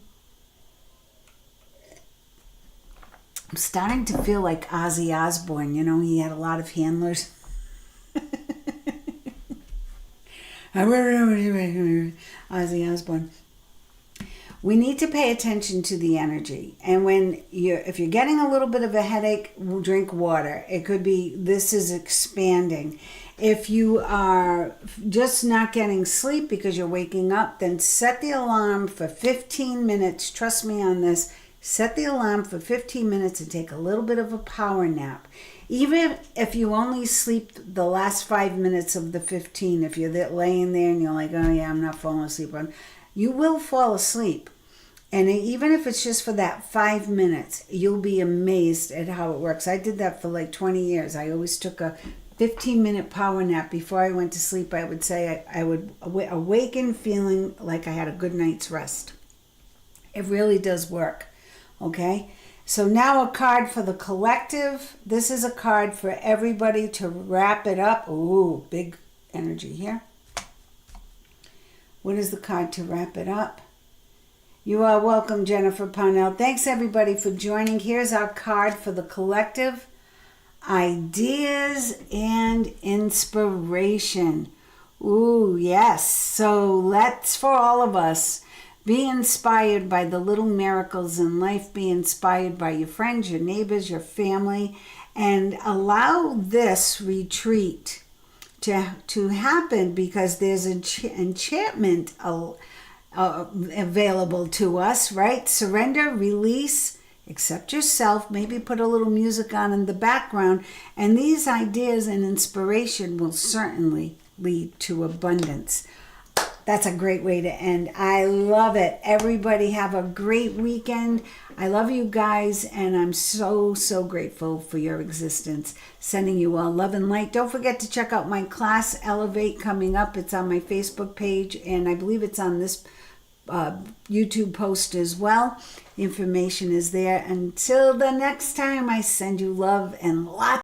starting to feel like Ozzy Osbourne. You know, he had a lot of handlers. Ozzy Osbourne. We need to pay attention to the energy. And if you're getting a little bit of a headache, drink water. It could be this is expanding. If you are just not getting sleep because you're waking up, then set the alarm for 15 minutes. Trust me on this. Set the alarm for 15 minutes and take a little bit of a power nap. Even if you only sleep the last 5 minutes of the 15, if you're laying there and you're like, oh yeah, I'm not falling asleep, you will fall asleep. And even if it's just for that 5 minutes, you'll be amazed at how it works. I did that for like 20 years. I always took a 15-minute power nap before I went to sleep. I would say I would awaken feeling like I had a good night's rest. It really does work. Okay? So now a card for the collective. This is a card for everybody to wrap it up. Ooh, big energy here. What is the card to wrap it up? You are welcome, Jennifer Parnell. Thanks, everybody, for joining. Here's our card for the collective. Ideas and inspiration. Ooh, yes. So let's, for all of us, be inspired by the little miracles in life. Be inspired by your friends, your neighbors, your family, and allow this retreat to happen because there's enchantment available to us, right? Surrender, release, accept yourself, maybe put a little music on in the background, and these ideas and inspiration will certainly lead to abundance. That's a great way to end. I love it. Everybody have a great weekend. I love you guys, and I'm so, so grateful for your existence. Sending you all love and light. Don't forget to check out my class, Elevate, coming up. It's on my Facebook page, and I believe it's on this YouTube post as well. The information is there. Until the next time, I send you love and lots